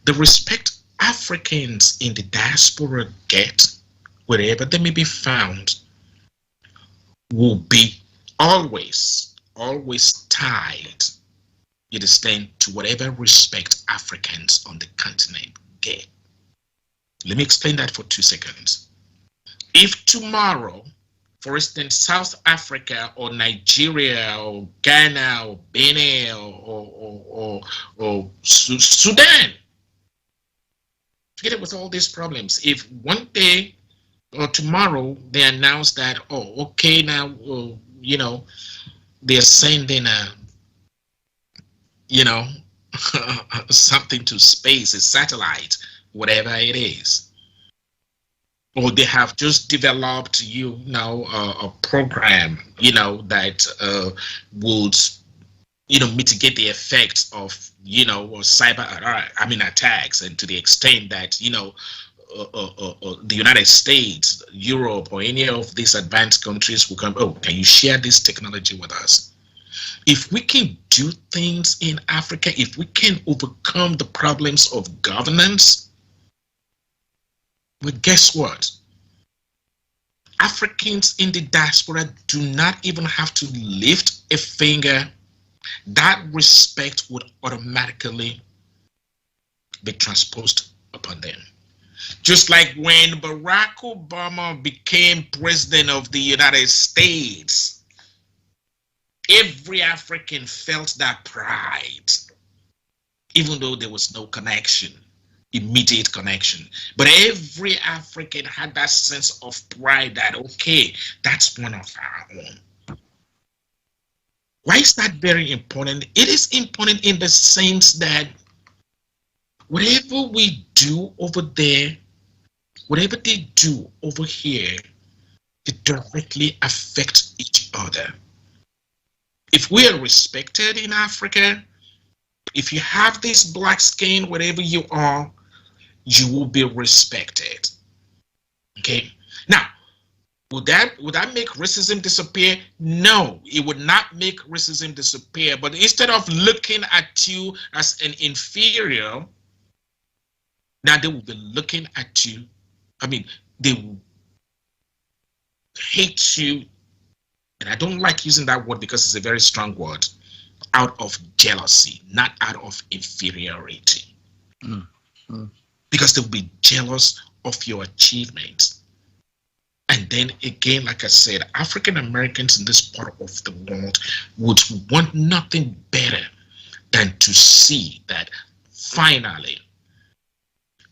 The respect Africans in the diaspora get, wherever they may be found, will be always tied, you understand, to whatever respect Africans on the continent get. Let me explain that for 2 seconds. If tomorrow, for instance, South Africa or Nigeria or Ghana or Benin or Sudan, together with all these problems, if one day or tomorrow they announce that, oh, okay, now, you know, they're sending something to space, a satellite, whatever it is, or they have just developed, a program, that would, mitigate the effects of, cyber, attacks, and to the extent that, the United States, Europe, or any of these advanced countries will come, oh, can you share this technology with us? If we can do things in Africa, if we can overcome the problems of governance, well, guess what? Africans in the diaspora do not even have to lift a finger. That respect would automatically be transposed upon them. Just like when Barack Obama became president of the United States, every African felt that pride, even though there was no connection, immediate connection. But every African had that sense of pride that, okay, that's one of our own. Why is that very important? It is important in the sense that whatever we do over there, whatever they do over here, it directly affects each other. If we are respected in Africa, if you have this black skin, whatever you are, you will be respected. Okay? Now, would that make racism disappear? No, it would not make racism disappear. But instead of looking at you as an inferior, now they will be looking at you. They will hate you. And I don't like using that word because it's a very strong word. Out of jealousy, not out of inferiority. Because they will be jealous of your achievements. And then again, like I said, African Americans in this part of the world would want nothing better than to see that finally,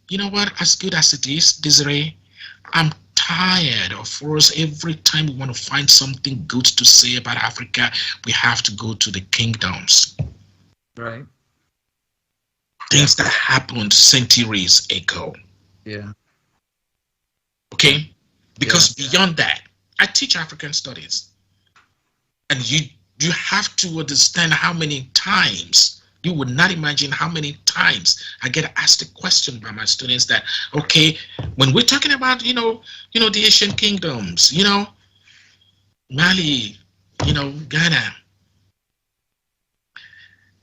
you know what, as good as it is, Desiree, I'm tired of us every time we want to find something good to say about Africa, we have to go to the kingdoms. Right. Things that happened centuries ago. Yeah. Okay? Because beyond that, I teach African studies. And you have to understand how many times, you would not imagine how many times I get asked a question by my students that, okay, when we're talking about, the Asian kingdoms, Mali, Ghana,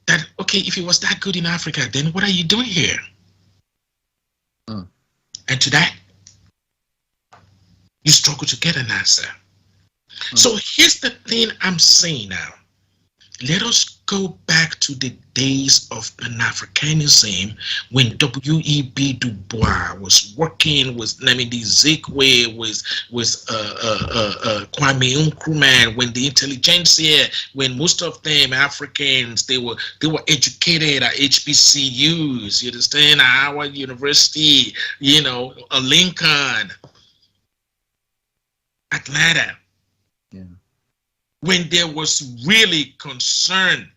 that, okay, if it was that good in Africa, then what are you doing here? And to that, you struggle to get an answer. So here's the thing I'm saying now. Let us go back to the days of Pan-Africanism when W.E.B. Du Bois was working with Nnamdi Ezekwe, with Kwame Nkrumah, when the intelligentsia, when most of them Africans, they were educated at HBCUs, you understand, Howard University, Lincoln, Atlanta. Yeah. When there was really concern,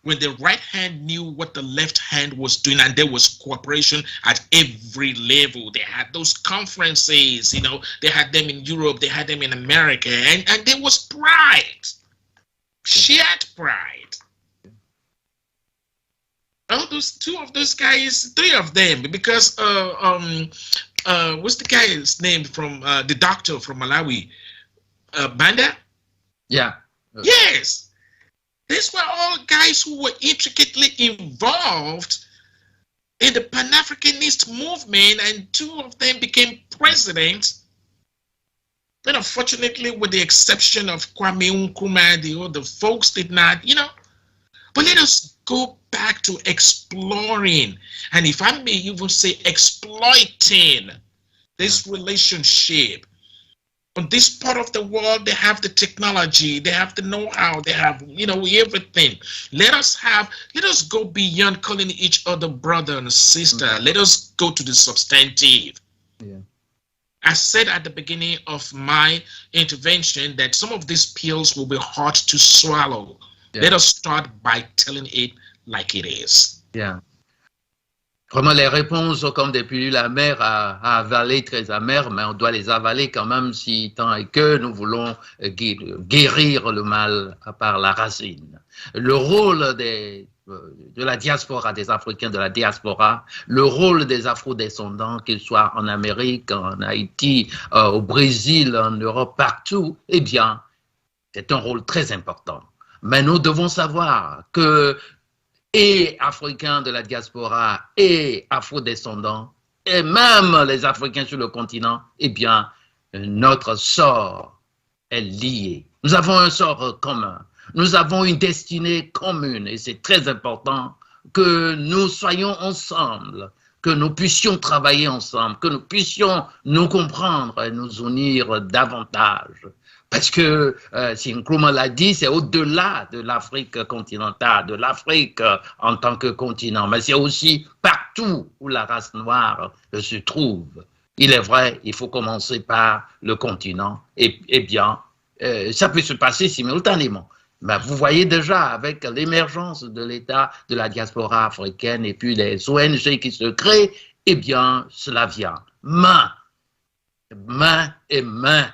when the right hand knew what the left hand was doing, and there was cooperation at every level. They had those conferences, they had them in Europe, they had them in America, and there was pride, shared pride. Oh, two of those guys, three of them, because what's the guy's name from the doctor from Malawi? Banda? Yeah. Yes. These were all guys who were intricately involved in the Pan-Africanist movement, and two of them became presidents. Then unfortunately, with the exception of Kwame Nkrumah, the other folks did not, But let us go back to exploring, and if I may even say exploiting this relationship. On this part of the world, they have the technology, they have the know-how, they have, everything. Let us go beyond calling each other brother and sister. Let us go to the substantive. Yeah. I said at the beginning of my intervention that some of these pills will be hard to swallow. Yeah. Let us start by telling it like it is. Yeah. Vraiment, les réponses sont comme des pilules amères à avaler, très amères, mais on doit les avaler quand même si tant est que nous voulons guérir le mal par la racine. Le rôle de la diaspora, des Africains de la diaspora, le rôle des Afro-descendants, qu'ils soient en Amérique, en Haïti, au Brésil, en Europe, partout, eh bien, c'est un rôle très important. Mais nous devons savoir que et Africains de la diaspora et Afro-descendants, et même les Africains sur le continent, eh bien, notre sort est lié. Nous avons un sort commun. Nous avons une destinée commune et c'est très important que nous soyons ensemble, que nous puissions travailler ensemble, que nous puissions nous comprendre et nous unir davantage. Parce que, si Nkrumah l'a dit, c'est au-delà de l'Afrique continentale, de l'Afrique en tant que continent, mais c'est aussi partout où la race noire se trouve. Il est vrai, il faut commencer par le continent, et bien, ça peut se passer simultanément. Mais vous voyez déjà, avec l'émergence de l'État, de la diaspora africaine, et puis les ONG qui se créent, eh bien, cela vient main et main.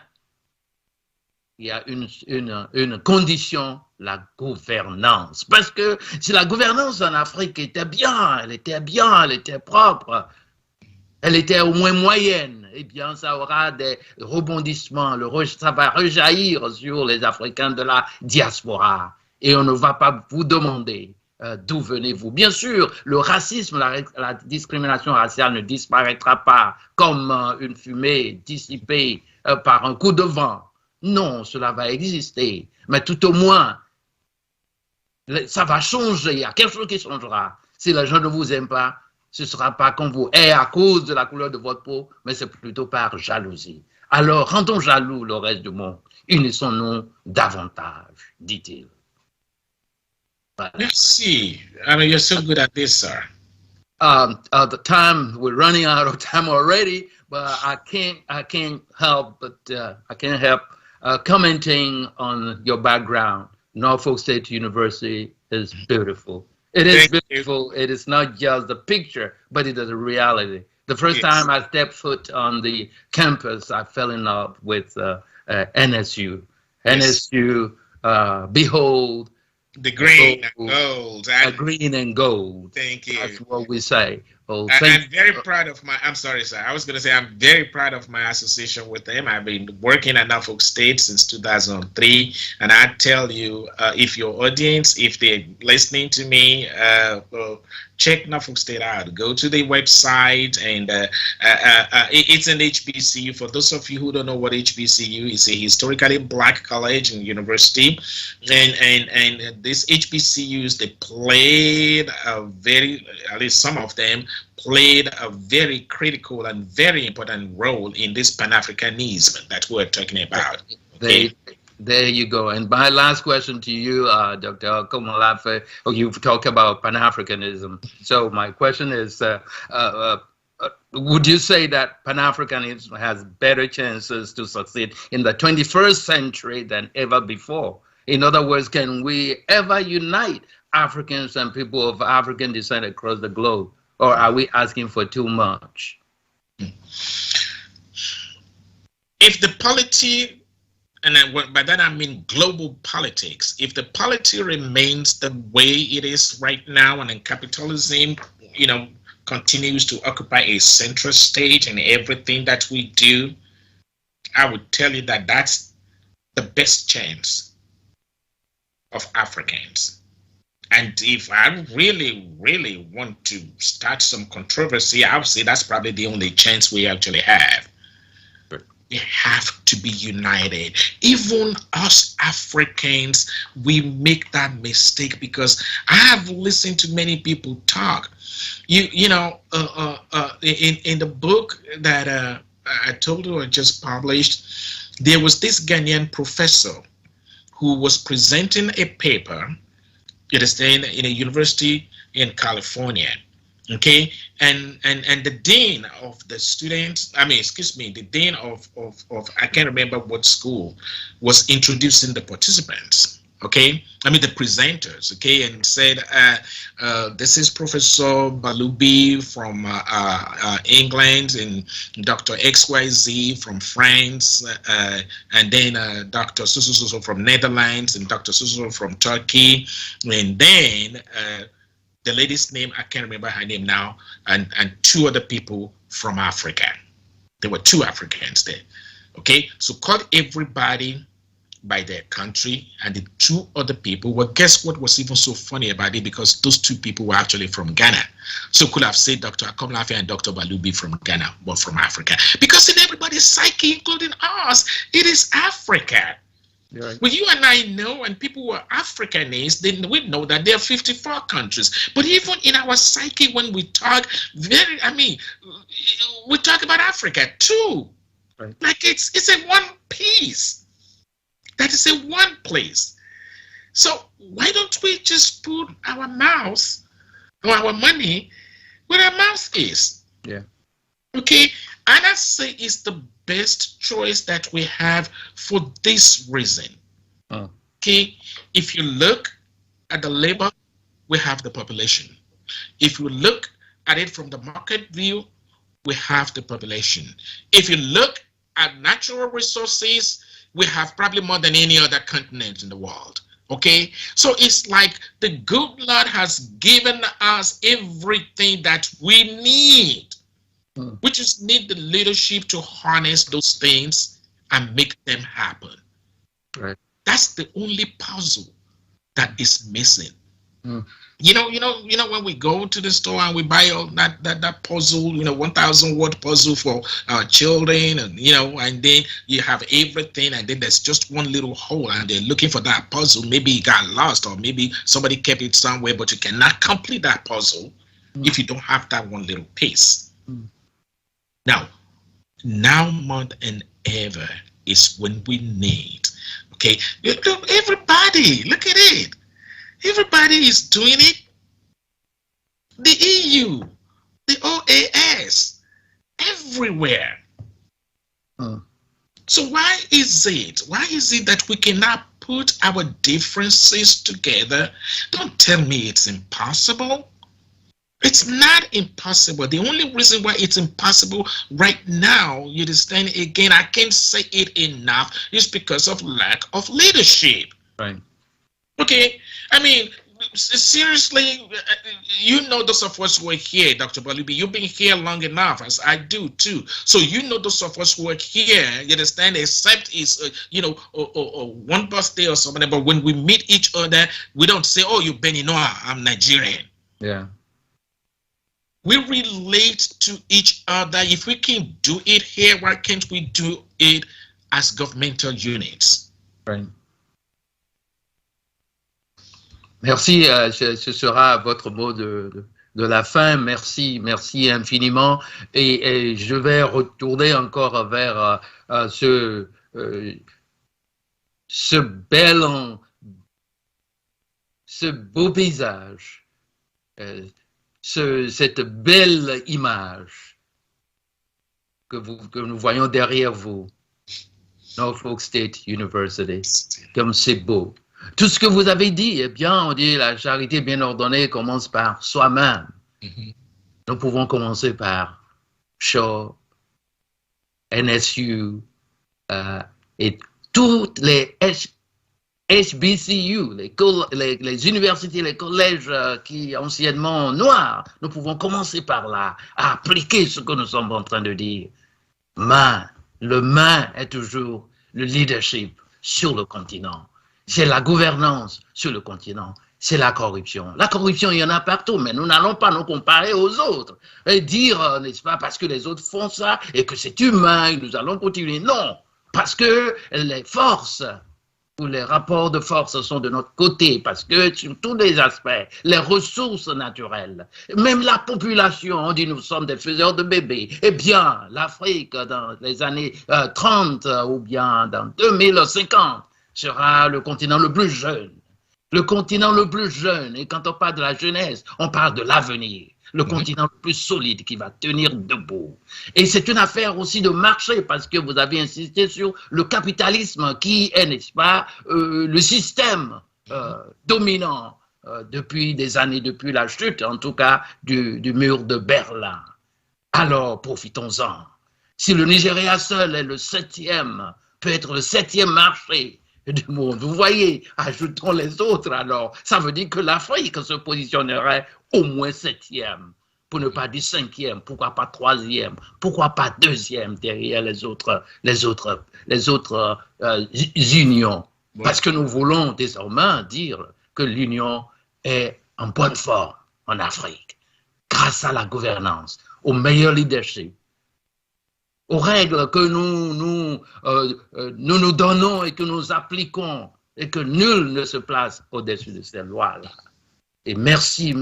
Il y a une condition, la gouvernance. Parce que si la gouvernance en Afrique était bien, elle était propre, elle était au moins moyenne, eh bien, ça aura des rebondissements, ça va rejaillir sur les Africains de la diaspora. Et on ne va pas vous demander d'où venez-vous. Bien sûr, le racisme, la discrimination raciale ne disparaîtra pas comme une fumée dissipée par un coup de vent. Non, cela va exister, mais tout au moins, ça va changer, il y a quelque chose qui changera. Si les gens ne vous aiment pas, ce ne sera pas qu'on vous hait à cause de la couleur de votre peau, mais c'est plutôt par jalousie. Alors, rendons jaloux le reste du monde, unissons-nous davantage, dit-il. Voilà. Merci. I mean, you're so good at this, sir. The time, we're running out of time already, but I can't help commenting on your background. Norfolk State University is beautiful. It is beautiful. It is not just the picture, but it is a reality. The first time I stepped foot on the campus, I fell in love with NSU. Yes. NSU, behold, the green and gold. Green and gold. Thank you. That's what we say. Well, I'm very proud of I'm sorry, sir. I was going to say I'm very proud of my association with them. I've been working at Norfolk State since 2003. And I tell you, if your audience, if they're listening to me, check Norfolk State out. Go to the website, and it's an HBCU. For those of you who don't know what HBCU is, a historically black college and university. And these HBCUs, they played at least some of them, played a very critical and very important role in this Pan-Africanism that we're talking about. Okay? There you go. And my last question to you, Dr. Komolafe, you've talked about Pan-Africanism. So my question is, would you say that Pan-Africanism has better chances to succeed in the 21st century than ever before? In other words, can we ever unite Africans and people of African descent across the globe? Or are we asking for too much? If the polity, and by that I mean global politics, if the polity remains the way it is right now, and then capitalism, continues to occupy a central stage in everything that we do, I would tell you that that's the best chance of Africans. And if I really, really want to start some controversy, I would say that's probably the only chance we actually have. We have to be united. Even us Africans, we make that mistake, because I have listened to many people talk. In the book that I told you I just published, there was this Ghanaian professor who was presenting a paper. It is in a university in California, okay, and the dean of the students, the dean of I can't remember what school, was introducing the participants, okay? I mean, the presenters, okay? And said, this is Professor Balubi from England, and Dr. XYZ from France, and then Dr. Susu from Netherlands, and Dr. Susu from Turkey, and then the lady's name, I can't remember her name now, and two other people from Africa. There were two Africans there, okay? So called everybody by their country, and the two other people, well, guess what was even so funny about it? Because those two people were actually from Ghana. So could have said Dr. Akomlafe and Dr. Balubi from Ghana, but from Africa. Because in everybody's psyche, including us, it is Africa. Right. Well, you and I know, and people who are Africanists, then we know that there are 54 countries. But even in our psyche, when we talk, we talk about Africa too. Right. Like it's a one piece. That is a one place. So why don't we just put our mouth or our money where our mouth is? Yeah. Okay. And I say it's the best choice that we have for this reason. Oh. Okay. If you look at the labor, we have the population. If you look at it from the market view, we have the population. If you look at natural resources, we have probably more than any other continent in the world. Okay, so it's like the good Lord has given us everything that we need. We just need the leadership to harness those things and make them happen. Right. That's the only puzzle that is missing. You know, when we go to the store and we buy all that puzzle, 1,000-word puzzle for children, and and then you have everything, and then there's just one little hole, and they're looking for that puzzle. Maybe it got lost, or maybe somebody kept it somewhere, but you cannot complete that puzzle if you don't have that one little piece. Now more than ever is when we need. Okay, everybody, look at it. Everybody is doing it. The EU, the OAS, everywhere. So why is it that we cannot put our differences together? Don't tell me it's impossible. It's not impossible. The only reason why it's impossible right now, you understand, again, I can't say it enough, is because of lack of leadership. Right. Okay, I mean, seriously, those of us who are here, Dr. Balubi, you've been here long enough, as I do too. So those of us who are here, you understand, except it's, one birthday or something, but when we meet each other, we don't say, oh, you're Beninois, I'm Nigerian. Yeah. We relate to each other. If we can do it here, why can't we do it as governmental units? Right. Merci, ce sera votre mot de la fin. Merci infiniment. Et je vais retourner encore vers ce beau paysage, cette belle image que nous voyons derrière vous, Norfolk State University, comme c'est beau. Tout ce que vous avez dit, eh bien, on dit la charité bien ordonnée commence par soi-même. Nous pouvons commencer par Shaw, NSU et toutes les HBCU, les universités, les collèges qui anciennement noirs. Nous pouvons commencer par là, à appliquer ce que nous sommes en train de dire. Le main est toujours le leadership sur le continent. C'est la gouvernance sur le continent. C'est la corruption. La corruption, il y en a partout, mais nous n'allons pas nous comparer aux autres et dire, n'est-ce pas, parce que les autres font ça et que c'est humain, nous allons continuer. Non, parce que les forces ou les rapports de force sont de notre côté, parce que sur tous les aspects, les ressources naturelles, même la population, on dit nous sommes des faiseurs de bébés. Eh bien, l'Afrique dans les années 30 ou bien dans 2050 sera le continent le plus jeune. Le continent le plus jeune, et quand on parle de la jeunesse, on parle de l'avenir. Le continent le plus solide qui va tenir debout. Et c'est une affaire aussi de marché, parce que vous avez insisté sur le capitalisme qui est, n'est-ce pas, le système dominant depuis des années, depuis la chute, en tout cas, du mur de Berlin. Alors, profitons-en. Si le Nigeria seul est le septième, peut être le septième marché du monde, vous voyez, ajoutons les autres alors, ça veut dire que l'Afrique se positionnerait au moins septième, pour ne pas dire cinquième, pourquoi pas troisième, pourquoi pas deuxième derrière les autres unions. Ouais. Parce que nous voulons désormais dire que l'union est en bonne forme en Afrique, grâce à la gouvernance, au meilleur leadership, aux règles que nous donnons et que nous appliquons et que nul ne se place au-dessus de ces lois-là. Et merci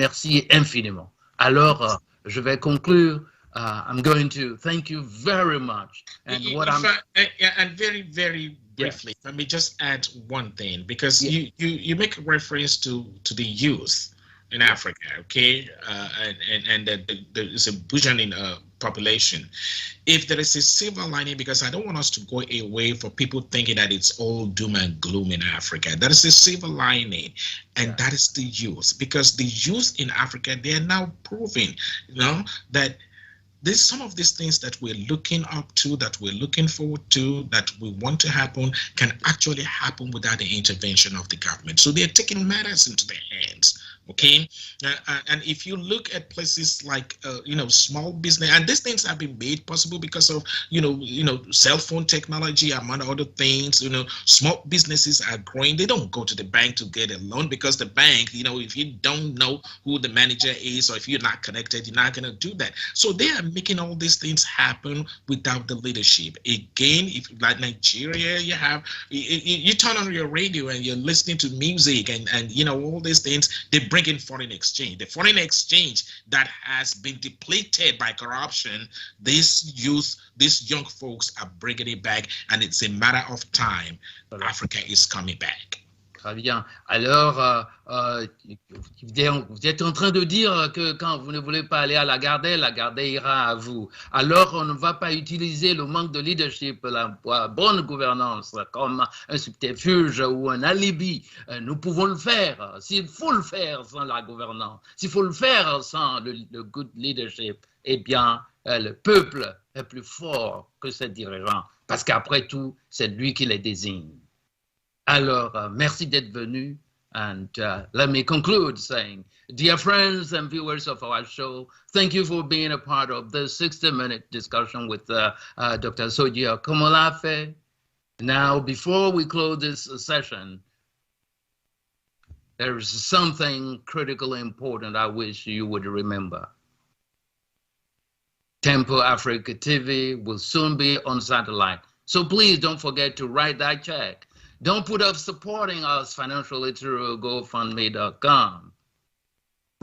infiniment. Alors, je vais conclure. I'm going to thank you very much. And and very, very briefly, yes. Let me just add one thing, because yes. you make reference to the youth in Africa, okay, and there is a burgeoning population. If there is a silver lining, because I don't want us to go away for people thinking that it's all doom and gloom in Africa, there is a silver lining, and that is the youth, because the youth in Africa, they are now proving, that some of these things that we're looking up to, that we're looking forward to, that we want to happen, can actually happen without the intervention of the government. So they're taking matters into their hands. Okay, and if you look at places like small business, and these things have been made possible because of cell phone technology, among other things. Small businesses are growing. They don't go to the bank to get a loan, because the bank, if you don't know who the manager is, or if you're not connected, you're not going to do that. So they are making all these things happen without the leadership. Again, if like Nigeria, you turn on your radio and you're listening to music and all these things. They bring in foreign exchange. The foreign exchange that has been depleted by corruption, these young folks are bringing it back, and it's a matter of time. Africa is coming back. Très bien. Alors, vous êtes en train de dire que quand vous ne voulez pas aller à la garde ira à vous. Alors, on ne va pas utiliser le manque de leadership, la bonne gouvernance, comme un subterfuge ou un alibi. Nous pouvons le faire. S'il faut le faire sans la gouvernance, s'il faut le faire sans le good leadership, eh bien, le peuple est plus fort que ses dirigeants, parce qu'après tout, c'est lui qui les désigne. Alors, merci d'être venu, and let me conclude saying, dear friends and viewers of our show, thank you for being a part of this 60-minute discussion with Dr. Soji Akomolafe. Now, before we close this session, there is something critically important I wish you would remember. Tempo Africa TV will soon be on satellite, so please don't forget to write that check. Don't put off supporting us financially through GoFundMe.com.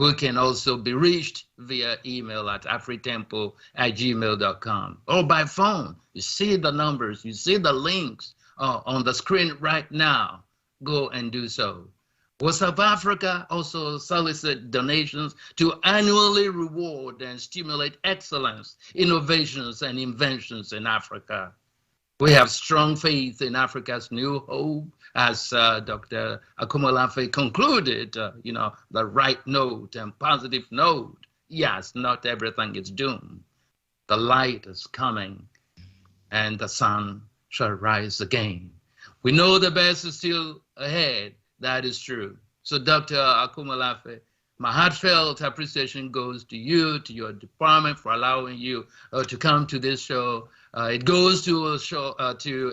We can also be reached via email at afritempo@gmail.com or by phone. You see the numbers, you see the links on the screen right now. Go and do so. South Africa also solicits donations to annually reward and stimulate excellence, innovations, and inventions in Africa. We have strong faith in Africa's new hope, as Dr. Akomolafe concluded, the right note and positive note. Yes, not everything is doomed. The light is coming, and the sun shall rise again. We know the best is still ahead. That is true. So, Dr. Akomolafe, my heartfelt appreciation goes to you, to your department, for allowing you to come to this show. It goes to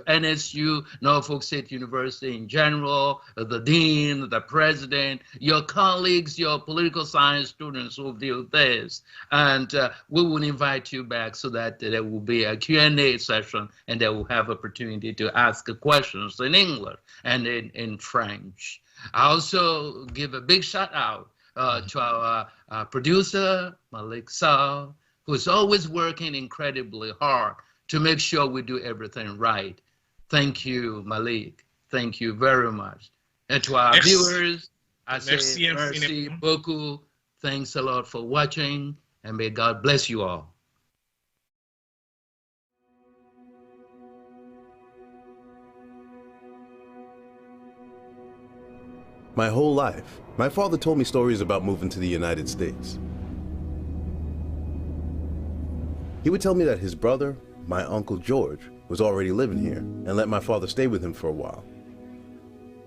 NSU, Norfolk State University in general, the dean, the president, your colleagues, your political science students who do this. And we will invite you back so that there will be a Q&A session, and they will have opportunity to ask questions in English and in French. I also give a big shout out to our producer, Malik Saul, who is always working incredibly hard to make sure we do everything right. Thank you, Malik. Thank you very much. And to our viewers, I say merci beaucoup. Thanks a lot for watching, and may God bless you all. My whole life, my father told me stories about moving to the United States. He would tell me that his brother, my Uncle George, was already living here and let my father stay with him for a while.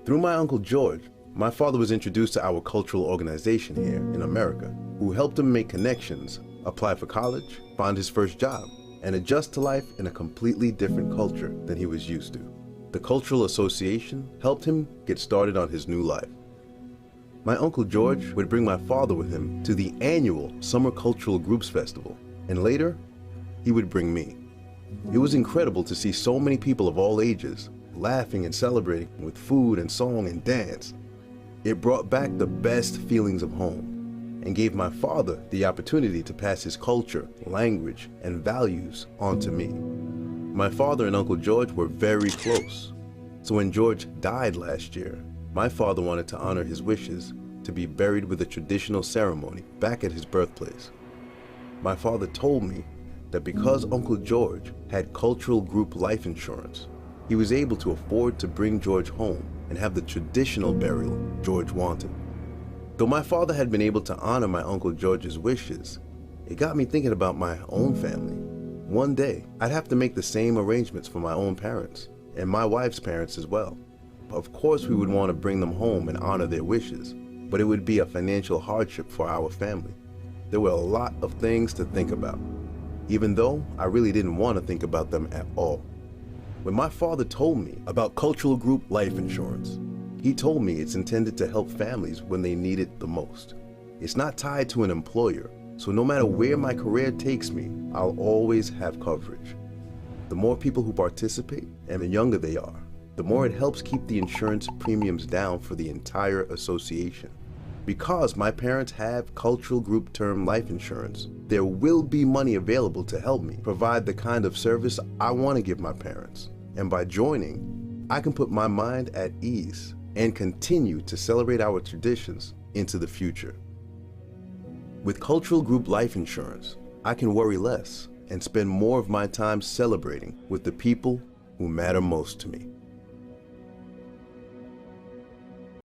Through my Uncle George, my father was introduced to our cultural organization here in America, who helped him make connections, apply for college, find his first job, and adjust to life in a completely different culture than he was used to. The Cultural Association helped him get started on his new life. My Uncle George would bring my father with him to the annual Summer Cultural Groups Festival, and later, he would bring me. It was incredible to see so many people of all ages laughing and celebrating with food and song and dance. It brought back the best feelings of home and gave my father the opportunity to pass his culture, language, and values on to me. My father and Uncle George were very close, so when George died last year, my father wanted to honor his wishes to be buried with a traditional ceremony back at his birthplace. My father told me that because Uncle George had cultural group life insurance, he was able to afford to bring George home and have the traditional burial George wanted. Though my father had been able to honor my Uncle George's wishes, it got me thinking about my own family. One day, I'd have to make the same arrangements for my own parents, and my wife's parents as well. Of course, we would want to bring them home and honor their wishes, but it would be a financial hardship for our family. There were a lot of things to think about, even though I really didn't want to think about them at all. When my father told me about cultural group life insurance, he told me it's intended to help families when they need it the most. It's not tied to an employer, so no matter where my career takes me, I'll always have coverage. The more people who participate and the younger they are, the more it helps keep the insurance premiums down for the entire association. Because my parents have cultural group term life insurance, there will be money available to help me provide the kind of service I want to give my parents. And by joining, I can put my mind at ease and continue to celebrate our traditions into the future. With cultural group life insurance, I can worry less and spend more of my time celebrating with the people who matter most to me.